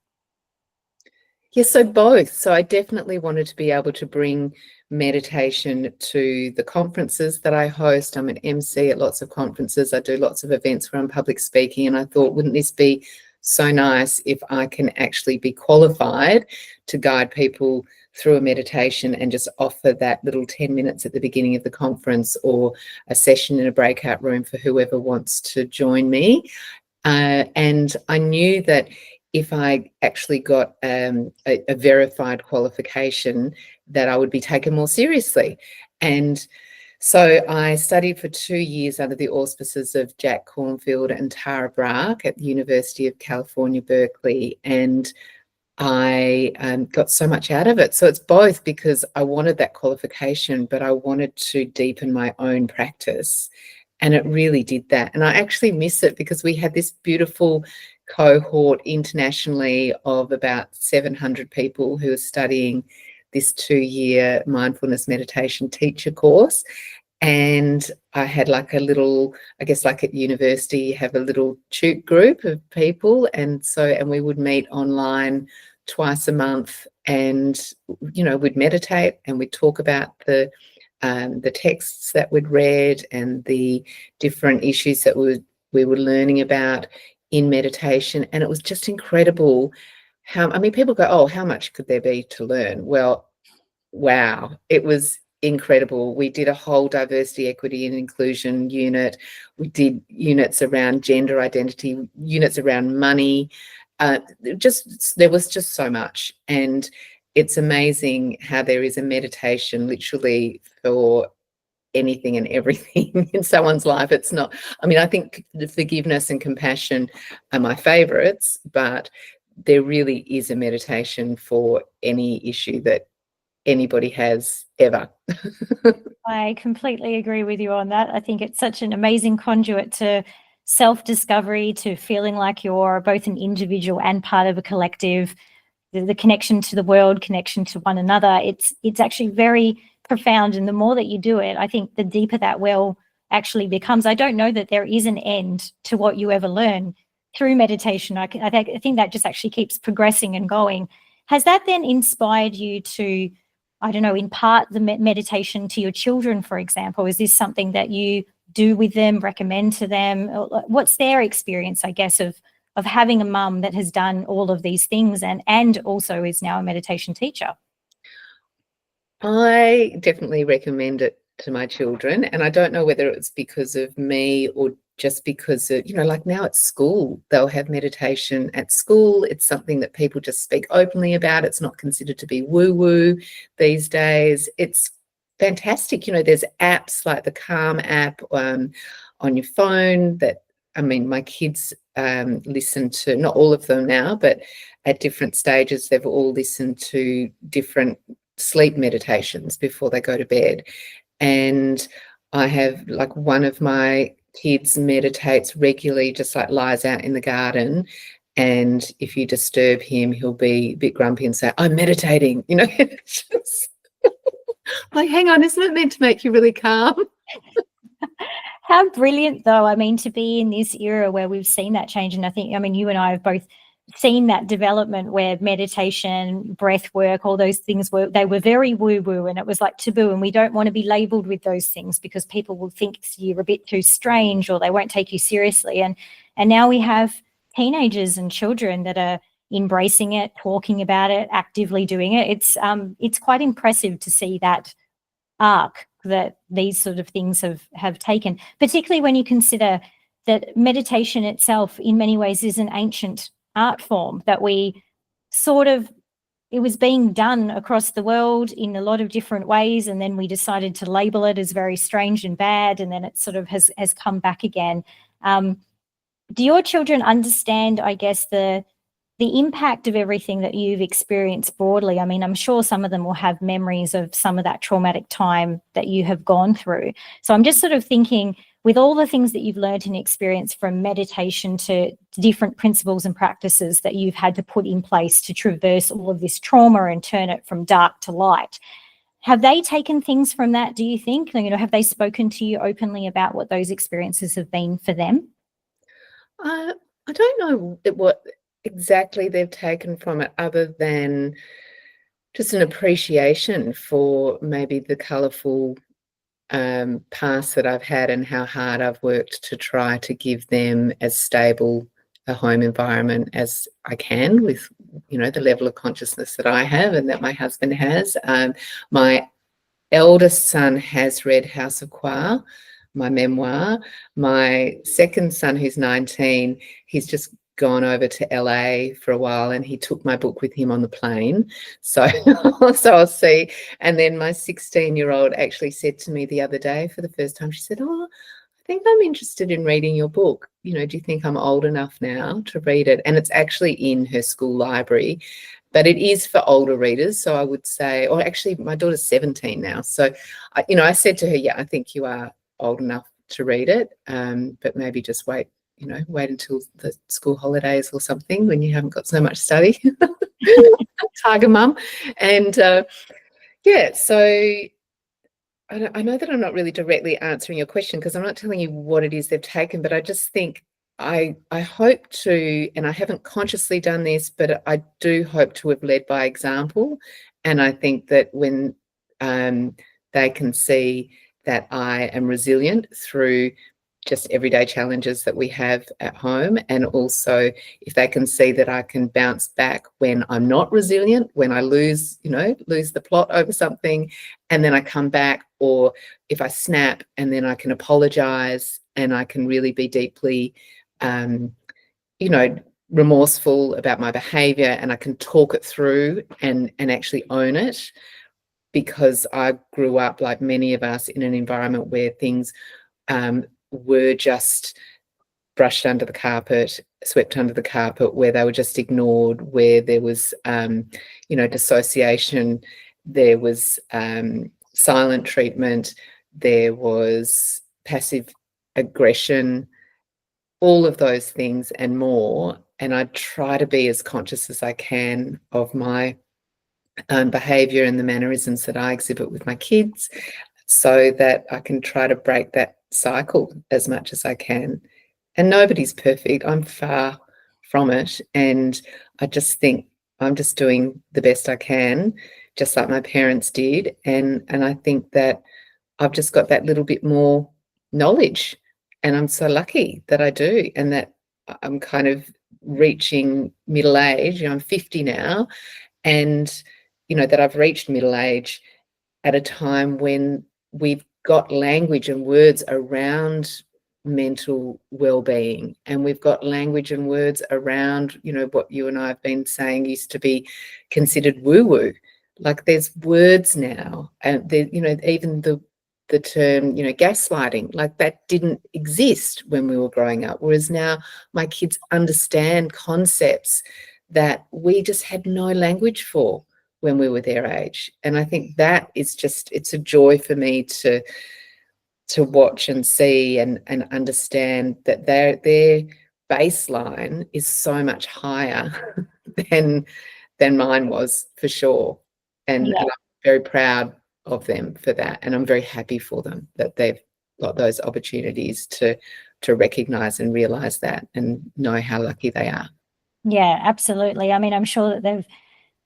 Speaker 1: Yes, so both. So I definitely wanted to be able to bring meditation to the conferences that I host. I'm an MC at lots of conferences. I do lots of events where I'm public speaking, and I thought, wouldn't this be so nice if I can actually be qualified to guide people through a meditation and just offer that little 10 minutes at the beginning of the conference, or a session in a breakout room for whoever wants to join me. And I knew that if I actually got a verified qualification, that I would be taken more seriously. And so I studied for 2 years under the auspices of Jack Cornfield and Tara Brach at the University of California, Berkeley, and I got so much out of it. So it's both, because I wanted that qualification, but I wanted to deepen my own practice, and it really did that. And I actually miss it, because we had this beautiful cohort internationally of about 700 people who are studying this 2-year mindfulness meditation teacher course. And I had like a little, I guess like at university, you have a little tutor group of people. And we would meet online twice a month, and, we'd meditate and we'd talk about the texts that we'd read and the different issues that we were learning about in meditation. And it was just incredible people go, oh, how much could there be to learn? Well, wow, it was incredible. We did a whole diversity, equity and inclusion unit. We did units around gender identity, units around money. There was just so much. And it's amazing how there is a meditation literally for anything and everything in someone's life. It's not, I think the forgiveness and compassion are my favorites, but there really is a meditation for any issue that anybody has ever.
Speaker 2: I completely agree with you on that. I think it's such an amazing conduit to self-discovery, to feeling like you're both an individual and part of a collective, the connection to the world, connection to one another. It's actually very profound, and the more that you do it, I think the deeper that well actually becomes. I don't know that there is an end to what you ever learn through meditation. I think that just actually keeps progressing and going. Has that then inspired you to, impart the meditation to your children, for example? Is this something that you do with them, recommend to them? What's their experience, I guess, of having a mum that has done all of these things and also is now a meditation teacher?
Speaker 1: I definitely recommend it to my children, and I don't know whether it's because of me or just because of, like now at school, they'll have meditation at school. It's something that people just speak openly about. It's not considered to be woo-woo these days. It's fantastic. There's apps like the Calm app on your phone that, my kids listen to, not all of them now, but at different stages, they've all listened to different sleep meditations before they go to bed. And I have, like, one of my kids meditates regularly, just like lies out in the garden, and if you disturb him, he'll be a bit grumpy and say, "I'm meditating," just like, hang on, isn't it meant to make you really calm?
Speaker 2: How brilliant, though, to be in this era where we've seen that change. And I think, you and I have both seen that development where meditation, breath work, all those things they were very woo-woo, and it was like taboo, and we don't want to be labeled with those things because people will think you're a bit too strange or they won't take you seriously. And now we have teenagers and children that are embracing it, talking about it, actively doing it. It's quite impressive to see that arc that these sort of things have taken, particularly when you consider that meditation itself in many ways is an ancient art form that it was being done across the world in a lot of different ways, and then we decided to label it as very strange and bad, and then it sort of has come back again. Do your children understand, I guess, the impact of everything that you've experienced broadly? I'm sure some of them will have memories of some of that traumatic time that you have gone through. So I'm just sort of thinking, with all the things that you've learned and experienced, from meditation to different principles and practices that you've had to put in place to traverse all of this trauma and turn it from dark to light, have they taken things from that, do you think? Have they spoken to you openly about what those experiences have been for them?
Speaker 1: I don't know what exactly they've taken from it, other than just an appreciation for maybe the colourful past that I've had and how hard I've worked to try to give them as stable a home environment as I can, with the level of consciousness that I have and that my husband has. My eldest son has read House of Crowe, my memoir. My second son, who's 19, he's just gone over to LA for a while, and he took my book with him on the plane. So I'll see. And then my 16-year-old actually said to me the other day for the first time, she said, "Oh, I think I'm interested in reading your book. Do you think I'm old enough now to read it?" And it's actually in her school library, but it is for older readers. So I would say, or actually my daughter's 17 now. So, I said to her, yeah, I think you are old enough to read it, but maybe just wait until the school holidays or something, when you haven't got so much study. Tiger mum. And so I know that I'm not really directly answering your question, because I'm not telling you what it is they've taken, but I just think I hope to, and I haven't consciously done this, but I do hope to have led by example. And I think that when they can see that I am resilient through just everyday challenges that we have at home, and also if they can see that I can bounce back when I'm not resilient, when I lose the plot over something, and then I come back, or if I snap and then I can apologize and I can really be deeply remorseful about my behavior, and I can talk it through and actually own it, because I grew up, like many of us, in an environment where things were just brushed under the carpet, swept under the carpet, where they were just ignored, where there was dissociation, there was silent treatment, there was passive aggression, all of those things and more. And I try to be as conscious as I can of my behavior and the mannerisms that I exhibit with my kids, so that I can try to break that cycle as much as I can. And nobody's perfect. I'm far from it. And I just think I'm just doing the best I can, just like my parents did. And I think that I've just got that little bit more knowledge, and I'm so lucky that I do, and that I'm kind of reaching middle age. I'm 50 now, and that I've reached middle age at a time when we've got language and words around mental well-being, and we've got language and words around, you know, what you and I have been saying used to be considered woo-woo. Like, there's words now, and you know, even the term, you know, gaslighting, like that didn't exist when we were growing up, whereas now my kids understand concepts that we just had no language for when we were their age. And I think that is just, it's a joy for me to watch and see and understand that their baseline is so much higher than mine was, for sure. And
Speaker 2: Yeah.
Speaker 1: I'm very proud of them for that, and I'm very happy for them that they've got those opportunities to recognize and realize that, and know how lucky they are.
Speaker 2: Yeah, absolutely. I mean, I'm sure that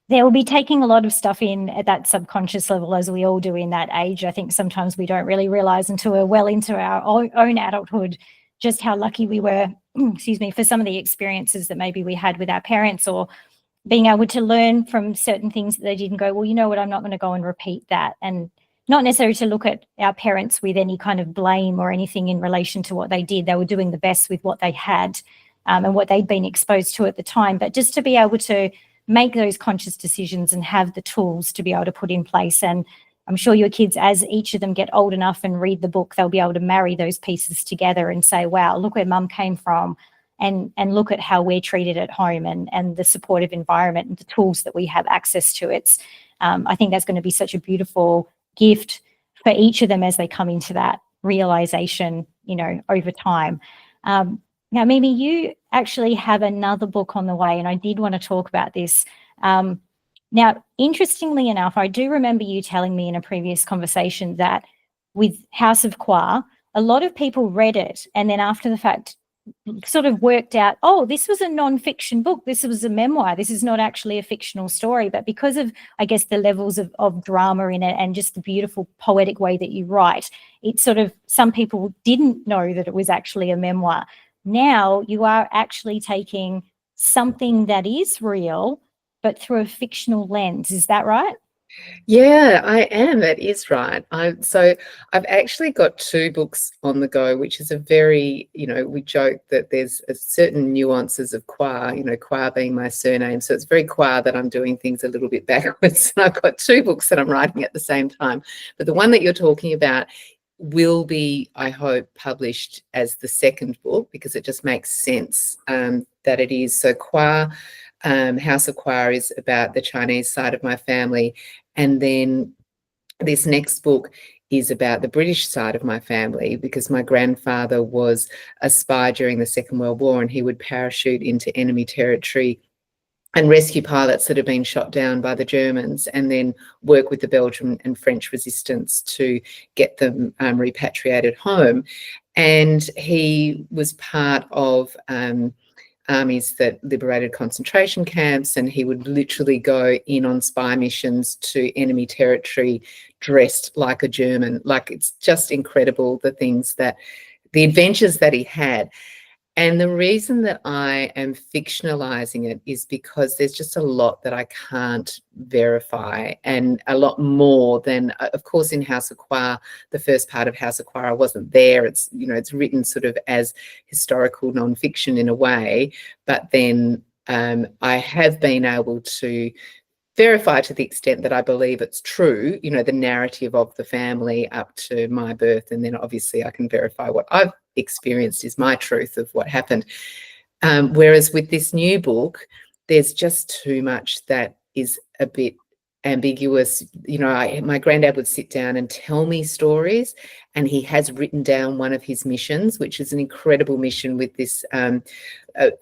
Speaker 2: they'll be taking a lot of stuff in at that subconscious level, as we all do in that age. I think sometimes we don't really realize until we're well into our own adulthood just how lucky we were, excuse me, for some of the experiences that maybe we had with our parents, or being able to learn from certain things that they did and go, well, you know what, I'm not going to go and repeat that. And not necessarily to look at our parents with any kind of blame or anything in relation to what they did. They were doing the best with what they had, and what they'd been exposed to at the time. But just to be able to make those conscious decisions and have the tools to be able to put in place. And I'm sure your kids, as each of them get old enough and read the book, they'll be able to marry those pieces together and say, wow, look where mum came from, and look at how we're treated at home, and the supportive environment and the tools that we have access to. It's I think that's going to be such a beautiful gift for each of them as they come into that realization, you know, over time. Now, Mimi, you actually have another book on the way, and I did want to talk about this. Now, interestingly enough, I do remember you telling me in a previous conversation that with House of Qua, a lot of people read it and then after the fact sort of worked out, oh, this was a non-fiction book. This was a memoir. This is not actually a fictional story. But because of, I guess, the levels of drama in it and just the beautiful poetic way that you write, it sort of, some people didn't know that it was actually a memoir. Now you are actually taking something that is real, but through a fictional lens. Is that right?
Speaker 1: Yeah, I am. That is right. So I've actually got two books on the go, which is a very, you know, we joke that there's a certain nuances of Qua, you know, Qua being my surname. So it's very Qua that I'm doing things a little bit backwards. And I've got two books that I'm writing at the same time. But the one that you're talking about will be, I hope, published as the second book, because it just makes sense that it is. So Qua, House of Qua, is about the Chinese side of my family. And then this next book is about the British side of my family, because my grandfather was a spy during the Second World War, and he would parachute into enemy territory and rescue pilots that had been shot down by the Germans, and then work with the Belgian and French resistance to get them repatriated home. And he was part of armies that liberated concentration camps, and he would literally go in on spy missions to enemy territory dressed like a German. Like, it's just incredible, the adventures that he had. And the reason that I am fictionalizing it is because there's just a lot that I can't verify, and a lot more than, of course, in House of Qua, the first part of House of Qua, I wasn't there. It's, you know, it's written sort of as historical nonfiction in a way, but then I have been able to verify to the extent that I believe it's true, you know, the narrative of the family up to my birth. And then obviously I can verify what I've experienced is my truth of what happened. Whereas with this new book, there's just too much that is a bit ambiguous. You know, my granddad would sit down and tell me stories, and he has written down one of his missions, which is an incredible mission with this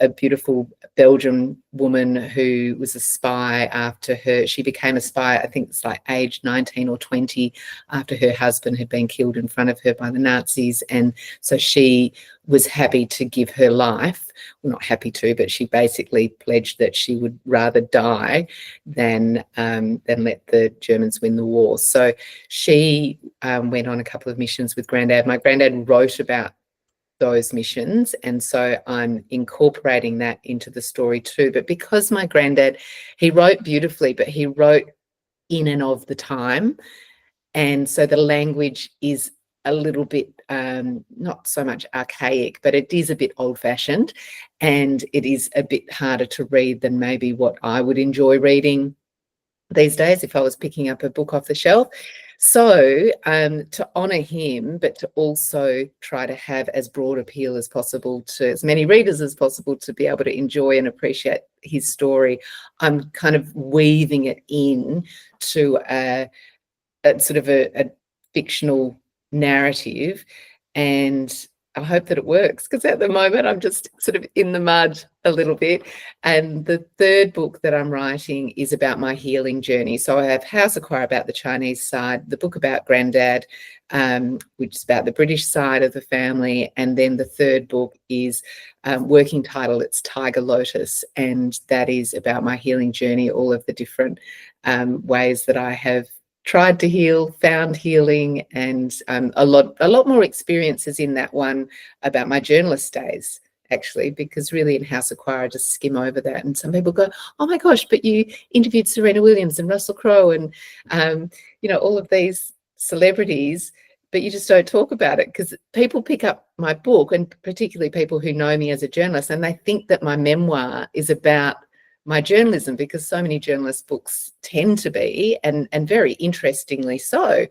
Speaker 1: a beautiful Belgian woman who was a spy after she became a spy, I think it's like age 19 or 20, after her husband had been killed in front of her by the Nazis. And so she was happy to give her life, well, not happy to, but she basically pledged that she would rather die than let the Germans win the war. So she went on a couple of missions with Granddad. My granddad wrote about those missions, and so I'm incorporating that into the story too. But because my granddad, he wrote beautifully, but he wrote in and of the time, And so the language is a little bit, not so much archaic, but it is a bit old-fashioned, and it is a bit harder to read than maybe what I would enjoy reading these days if I was picking up a book off the shelf. So to honour him, but to also try to have as broad appeal as possible to as many readers as possible to be able to enjoy and appreciate his story, I'm kind of weaving it in to a sort of a fictional narrative, and I hope that it works, because at the moment I'm just sort of in the mud a little bit. And the third book that I'm writing is about my healing journey. So I have House of Choir about the Chinese side, the book about Grandad, which is about the British side of the family, and then the third book is working title, it's Tiger Lotus, and that is about my healing journey, all of the different ways that I have tried to heal, found healing, and a lot more experiences in that one about my journalist days, actually, because really in House of Choir I just skim over that, and some people go, oh my gosh, but you interviewed Serena Williams and Russel Crowe and all of these celebrities, but you just don't talk about it, because people pick up my book, and particularly people who know me as a journalist, and they think that my memoir is about my journalism, because so many journalist books tend to be, and very interestingly so.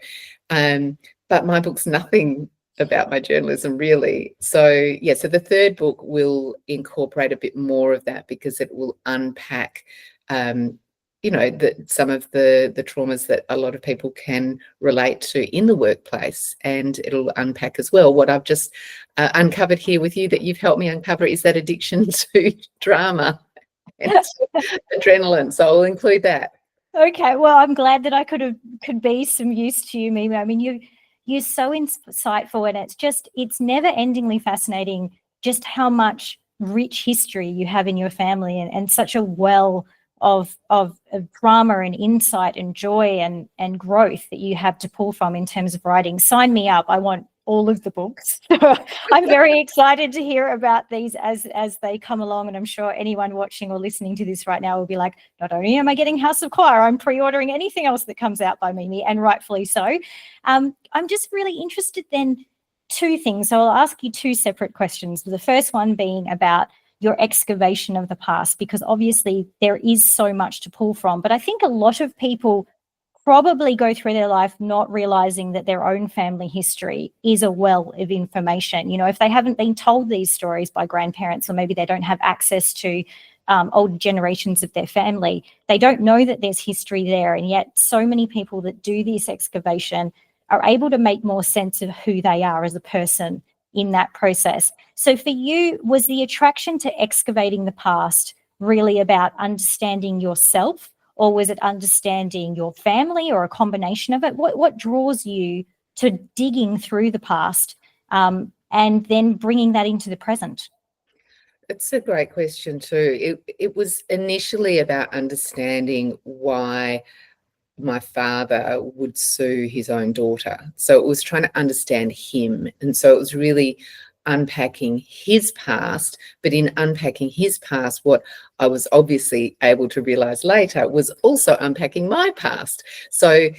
Speaker 1: But my book's nothing about my journalism, really. So yeah, so the third book will incorporate a bit more of that, because it will unpack some of the traumas that a lot of people can relate to in the workplace, and it'll unpack as well what I've just uncovered here with you, that you've helped me uncover, is that addiction to drama and adrenaline. So I'll include that.
Speaker 2: Okay, well, I'm glad that I could be some use to you, Mimi. I mean, you're so insightful, and it's never endingly fascinating just how much rich history you have in your family, and such a well of drama and insight and joy and growth that you have to pull from in terms of writing. Sign me up. I want all of the books. I'm very excited to hear about these as they come along, and I'm sure anyone watching or listening to this right now will be like, not only am I getting House of Choir, I'm pre-ordering anything else that comes out by Mimi, and rightfully so. I'm just really interested then, two things. So I'll ask you two separate questions. The first one being about your excavation of the past, because obviously there is so much to pull from, but I think a lot of people probably go through their life not realizing that their own family history is a well of information. If they haven't been told these stories by grandparents, or maybe they don't have access to older generations of their family, they don't know that there's history there. And yet so many people that do this excavation are able to make more sense of who they are as a person in that process. So for you, was the attraction to excavating the past really about understanding yourself, or was it understanding your family, or a combination of it? What draws you to digging through the past and then bringing that into the present?
Speaker 1: It's a great question too. It was initially about understanding why my father would sue his own daughter. So it was trying to understand him. And so it was really unpacking his past, but in unpacking his past, what I was obviously able to realize later was also unpacking my past. So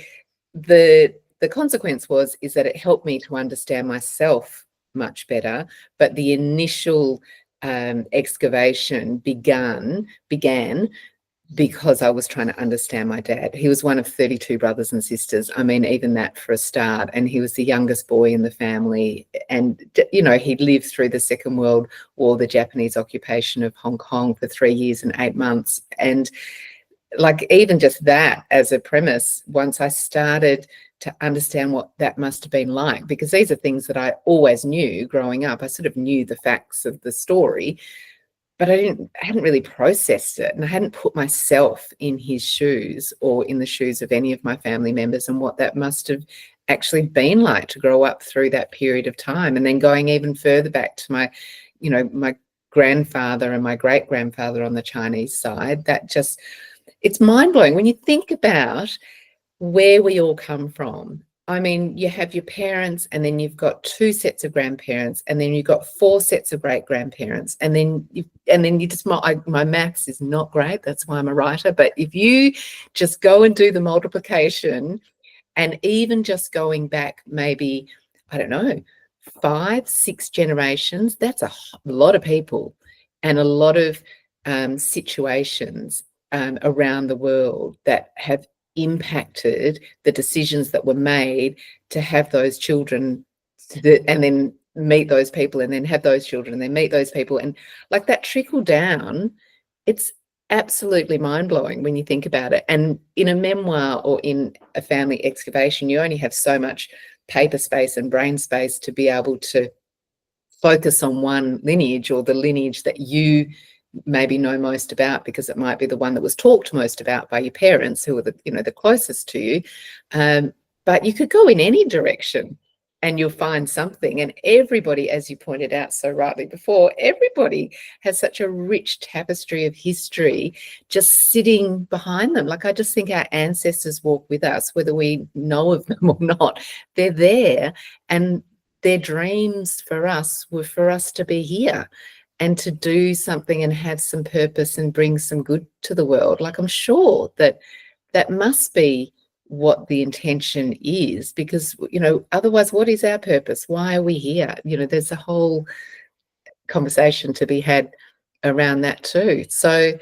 Speaker 1: the consequence is that it helped me to understand myself much better, but the initial excavation began because I was trying to understand my dad. He was one of 32 brothers and sisters. I mean, even that for a start. And he was the youngest boy in the family. And, he'd lived through the Second World War, the Japanese occupation of Hong Kong for 3 years and 8 months. And even just that as a premise, once I started to understand what that must have been like, because these are things that I always knew growing up. I sort of knew the facts of the story, but I hadn't really processed it, and I hadn't put myself in his shoes or in the shoes of any of my family members, and what that must have actually been like to grow up through that period of time. And then going even further back to my grandfather and my great-grandfather on the Chinese side, it's mind-blowing when you think about where we all come from. I mean, you have your parents, and then you've got 2 sets of grandparents, and then you've got 4 sets of great-grandparents, and then you just, my maths is not great, that's why I'm a writer, but if you just go and do the multiplication And even just going back maybe, I don't know, 5, 6 generations, that's a lot of people and a lot of situations around the world that have impacted the decisions that were made to have those children and then meet those people and then have those children and then meet those people. And like that trickle down, it's absolutely mind-blowing when you think about it. And in a memoir or in a family excavation, you only have so much paper space and brain space to be able to focus on one lineage or the lineage that you maybe know most about, because it might be the one that was talked most about by your parents, who are the, you know, the closest to you. But you could go in any direction and you'll find something. And everybody, as you pointed out so rightly before, everybody has such a rich tapestry of history just sitting behind them. Like, I just think our ancestors walk with us, whether we know of them or not. They're there, and their dreams for us were for us to be here and to do something and have some purpose and bring some good to the world. Like, I'm sure that that must be what the intention is, because, you know, otherwise what is our purpose? Why are we here? You know, there's a whole conversation to be had around that too. So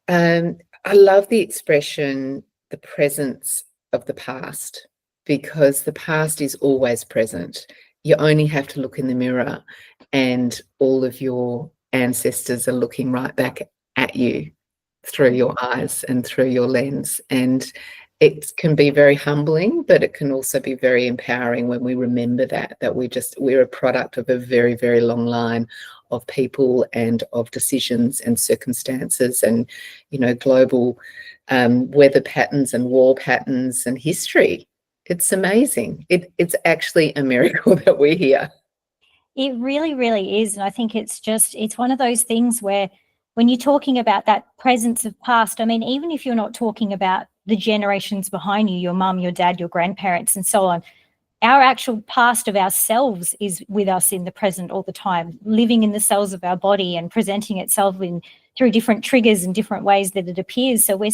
Speaker 1: I love the expression, the presence of the past, because the past is always present. You only have to look in the mirror and all of your ancestors are looking right back at you through your eyes and through your lens. And it can be very humbling, but it can also be very empowering when we remember that we're a product of a very, very long line of people and of decisions and circumstances and, you know, global weather patterns and war patterns and history. It's amazing. It's actually a miracle that we're here.
Speaker 2: It really, really is. And I think it's one of those things where when you're talking about that presence of past, I mean, even if you're not talking about the generations behind you, your mum, your dad, your grandparents, and so on, our actual past of ourselves is with us in the present all the time, living in the cells of our body and presenting itself through different triggers and different ways that it appears. So we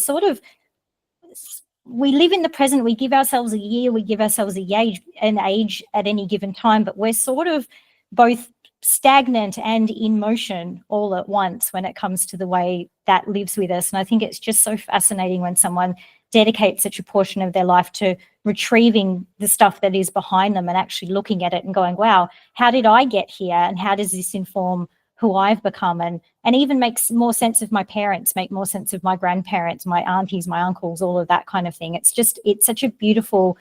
Speaker 2: live in the present, we give ourselves a year, we give ourselves an age at any given time, but we're sort of both stagnant and in motion all at once when it comes to the way that lives with us. And I think it's just so fascinating when someone dedicates such a portion of their life to retrieving the stuff that is behind them and actually looking at it and going, wow, how did I get here? And how does this inform who I've become? And even makes more sense of my parents, make more sense of my grandparents, my aunties, my uncles, all of that kind of thing. It's such a beautiful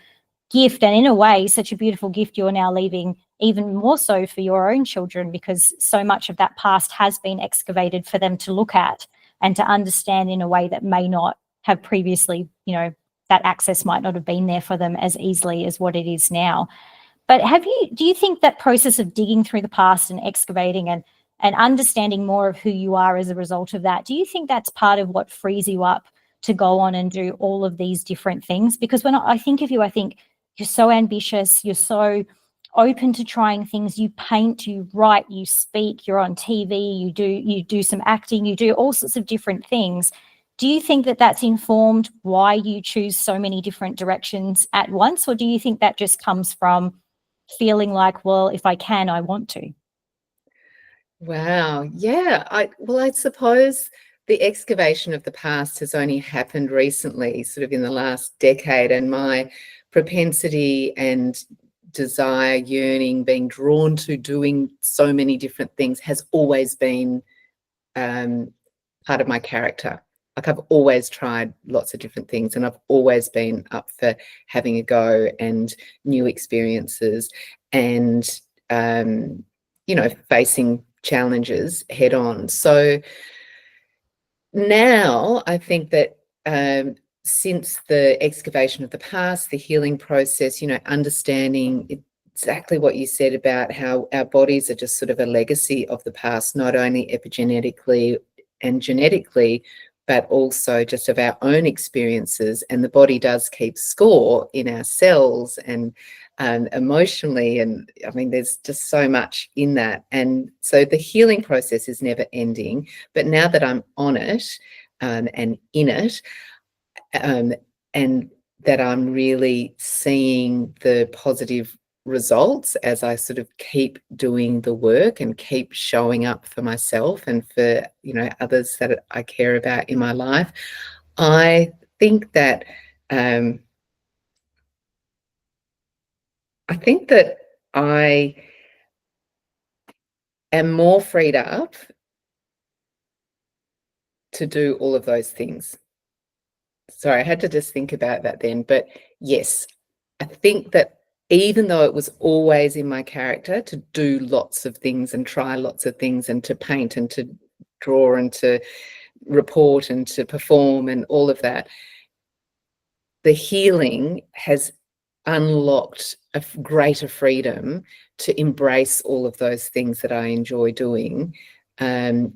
Speaker 2: gift, and in a way such a beautiful gift you're now leaving even more so for your own children, because so much of that past has been excavated for them to look at and to understand in a way that may not have previously, you know, that access might not have been there for them as easily as what it is now. But do you think that process of digging through the past and excavating and understanding more of who you are as a result of that, do you think that's part of what frees you up to go on and do all of these different things? Because when I think of you, I think you're so ambitious, you're so open to trying things. You paint, you write, you speak, you're on TV, you do some acting, you do all sorts of different things. Do you think that that's informed why you choose so many different directions at once? Or do you think that just comes from feeling like, well, if I can, I want to?
Speaker 1: Wow. Yeah. I suppose the excavation of the past has only happened recently, sort of in the last decade, and my propensity and desire, yearning, being drawn to doing so many different things has always been part of my character. Like, I've always tried lots of different things, and I've always been up for having a go and new experiences and, you know, facing challenges head on. So now I think that since the excavation of the past, the healing process, you know, understanding exactly what you said about how our bodies are just sort of a legacy of the past, not only epigenetically and genetically, but also just of our own experiences. And the body does keep score in our cells and emotionally. And I mean, there's just so much in that. And so the healing process is never ending. But now that I'm on it and in it, and that I'm really seeing the positive results as I sort of keep doing the work and keep showing up for myself and for, others that I care about in my life. I think that I am more freed up to do all of those things. Sorry, I had to just think about that then. But yes, I think that even though it was always in my character to do lots of things and try lots of things and to paint and to draw and to report and to perform and all of that, the healing has unlocked a greater freedom to embrace all of those things that I enjoy doing. And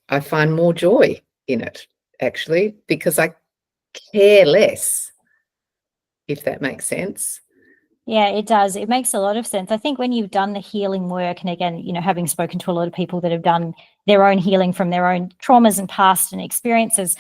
Speaker 1: I find more joy in it, actually, because I care less, if that makes sense.
Speaker 2: Yeah, it does. It makes a lot of sense. I think when you've done the healing work, and again, having spoken to a lot of people that have done their own healing from their own traumas and past and experiences,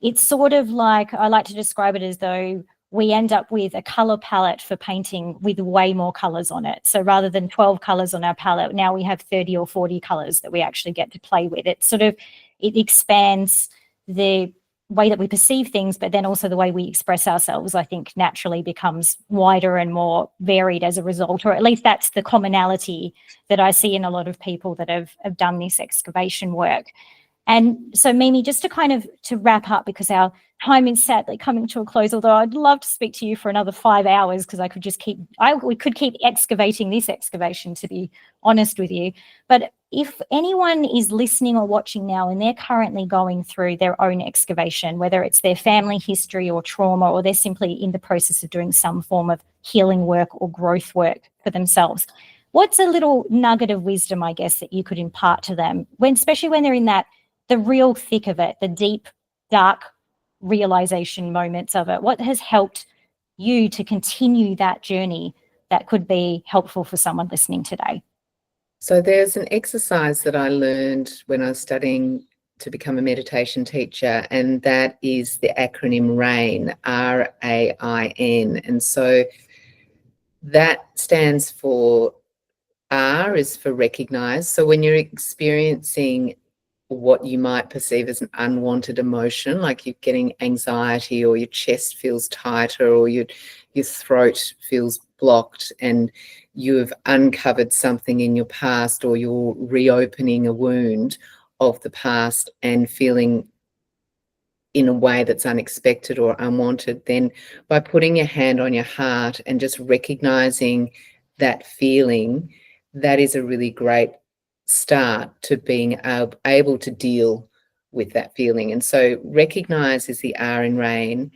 Speaker 2: it's sort of like, I like to describe it as though we end up with a color palette for painting with way more colors on it. So rather than 12 colors on our palette, now we have 30 or 40 colors that we actually get to play with. It expands the way that we perceive things, but then also the way we express ourselves, I think, naturally becomes wider and more varied as a result, or at least that's the commonality that I see in a lot of people that have done this excavation work. And so, Mimi, just to wrap up, because our time is sadly coming to a close, although I'd love to speak to you for another 5 hours, because we could keep excavating this excavation, to be honest with you. But if anyone is listening or watching now and they're currently going through their own excavation, whether it's their family history or trauma, or they're simply in the process of doing some form of healing work or growth work for themselves, what's a little nugget of wisdom, I guess, that you could impart to them, especially when they're in the real thick of it, the deep, dark realization moments of it? What has helped you to continue that journey that could be helpful for someone listening today?
Speaker 1: So there's an exercise that I learned when I was studying to become a meditation teacher, and that is the acronym RAIN, RAIN. And so that stands for, R is for recognize. So when you're experiencing what you might perceive as an unwanted emotion, like you're getting anxiety, or your chest feels tighter, or your throat feels blocked, and you have uncovered something in your past, or you're reopening a wound of the past and feeling in a way that's unexpected or unwanted, then by putting your hand on your heart and just recognizing that feeling, that is a really great start to being able to deal with that feeling. And so recognize is the R in RAIN,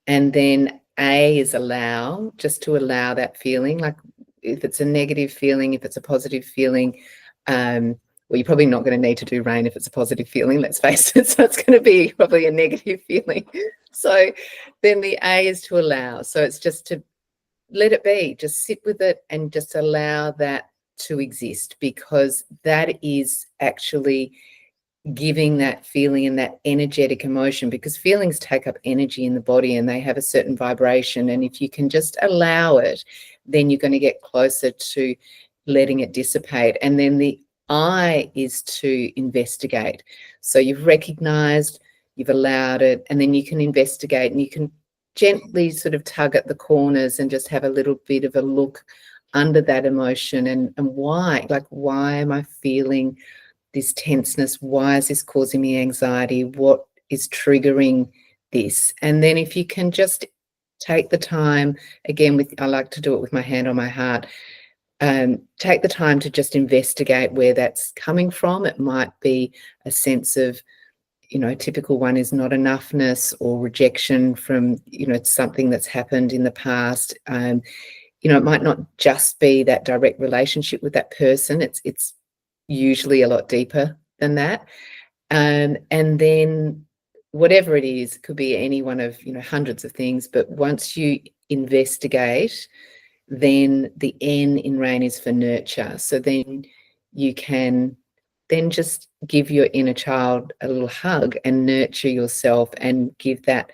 Speaker 1: and then A is allow, just to allow that feeling. Like if it's a negative feeling, if it's a positive feeling, well, you're probably not going to need to do RAIN if it's a positive feeling, let's face it. So it's going to be probably a negative feeling. So then the A is to allow. So it's just to let it be, just sit with it and just allow that to exist, because that is actually giving that feeling and that energetic emotion, because feelings take up energy in the body and they have a certain vibration. And if you can just allow it, then you're going to get closer to letting it dissipate. And then the I is to investigate. So you've recognized, you've allowed it, and then you can investigate, and you can gently sort of tug at the corners and just have a little bit of a look under that emotion, and why am I feeling this tenseness? Why is this causing me anxiety? What is triggering this? And then if you can just take the time, again, I like to do it with my hand on my heart, take the time to just investigate where that's coming from. It might be a sense of, a typical one is not enoughness or rejection from, something that's happened in the past. It might not just be that direct relationship with that person. It's usually a lot deeper than that. And then whatever it is, it could be any one of, hundreds of things. But once you investigate, then the N in RAIN is for nurture. So then you can then just give your inner child a little hug and nurture yourself and give that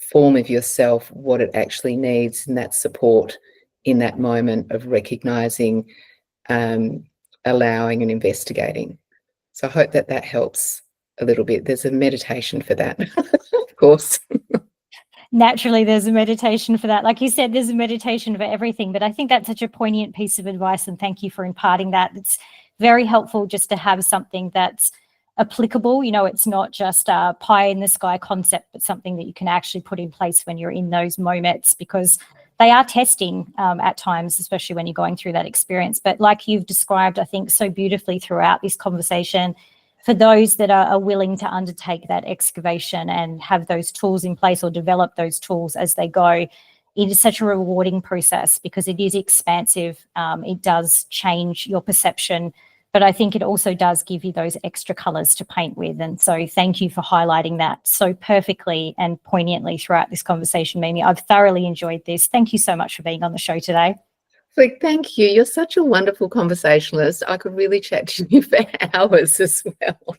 Speaker 1: form of yourself what it actually needs, and that support in that moment of recognizing, allowing and investigating. So I hope that that helps a little bit. There's a meditation for that, of course.
Speaker 2: Naturally, there's a meditation for that. Like you said, there's a meditation for everything, but I think that's such a poignant piece of advice, and thank you for imparting that. It's very helpful just to have something that's applicable. You know, it's not just a pie in the sky concept, but something that you can actually put in place when you're in those moments, because they are testing at times, especially when you're going through that experience. But like you've described, I think, so beautifully throughout this conversation, for those that are willing to undertake that excavation and have those tools in place or develop those tools as they go, it is such a rewarding process because it is expansive. It does change your perception, but I think it also does give you those extra colours to paint with. And so thank you for highlighting that so perfectly and poignantly throughout this conversation, Mimi. I've thoroughly enjoyed this. Thank you so much for being on the show today.
Speaker 1: Flic, thank you. You're such a wonderful conversationalist. I could really chat to you for hours as well.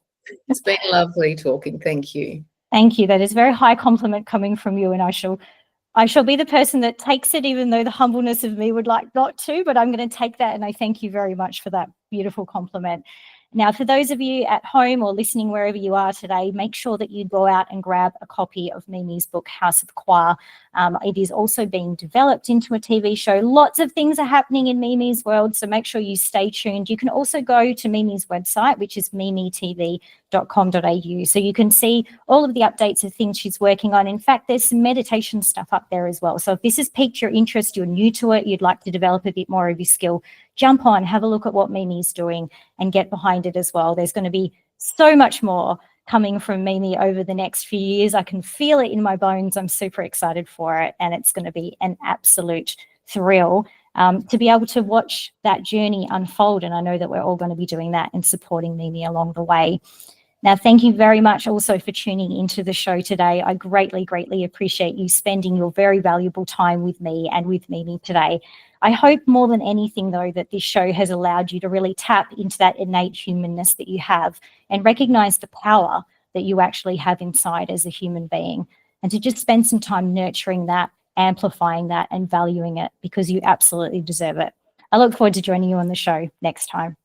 Speaker 1: It's been lovely talking. Thank you.
Speaker 2: Thank you. That is a very high compliment coming from you, and I shall be the person that takes it, even though the humbleness of me would like not to, but I'm going to take that, and I thank you very much for that beautiful compliment. Now, for those of you at home or listening wherever you are today, make sure that you go out and grab a copy of Mimi's book, House of Choir. It is also being developed into a TV show. Lots of things are happening in Mimi's world, so make sure you stay tuned. You can also go to Mimi's website, which is mimitv.com.au, so you can see all of the updates of things she's working on. In fact, there's some meditation stuff up there as well. So if this has piqued your interest, you're new to it, you'd like to develop a bit more of your skill, jump on, have a look at what Mimi's doing and get behind it as well. There's going to be so much more coming from Mimi over the next few years. I can feel it in my bones. I'm super excited for it, and it's going to be an absolute thrill to be able to watch that journey unfold. And I know that we're all going to be doing that and supporting Mimi along the way. Now, thank you very much also for tuning into the show today. I greatly, greatly appreciate you spending your very valuable time with me and with Mimi today. I hope more than anything, though, that this show has allowed you to really tap into that innate humanness that you have and recognize the power that you actually have inside as a human being, and to just spend some time nurturing that, amplifying that, and valuing it, because you absolutely deserve it. I look forward to joining you on the show next time.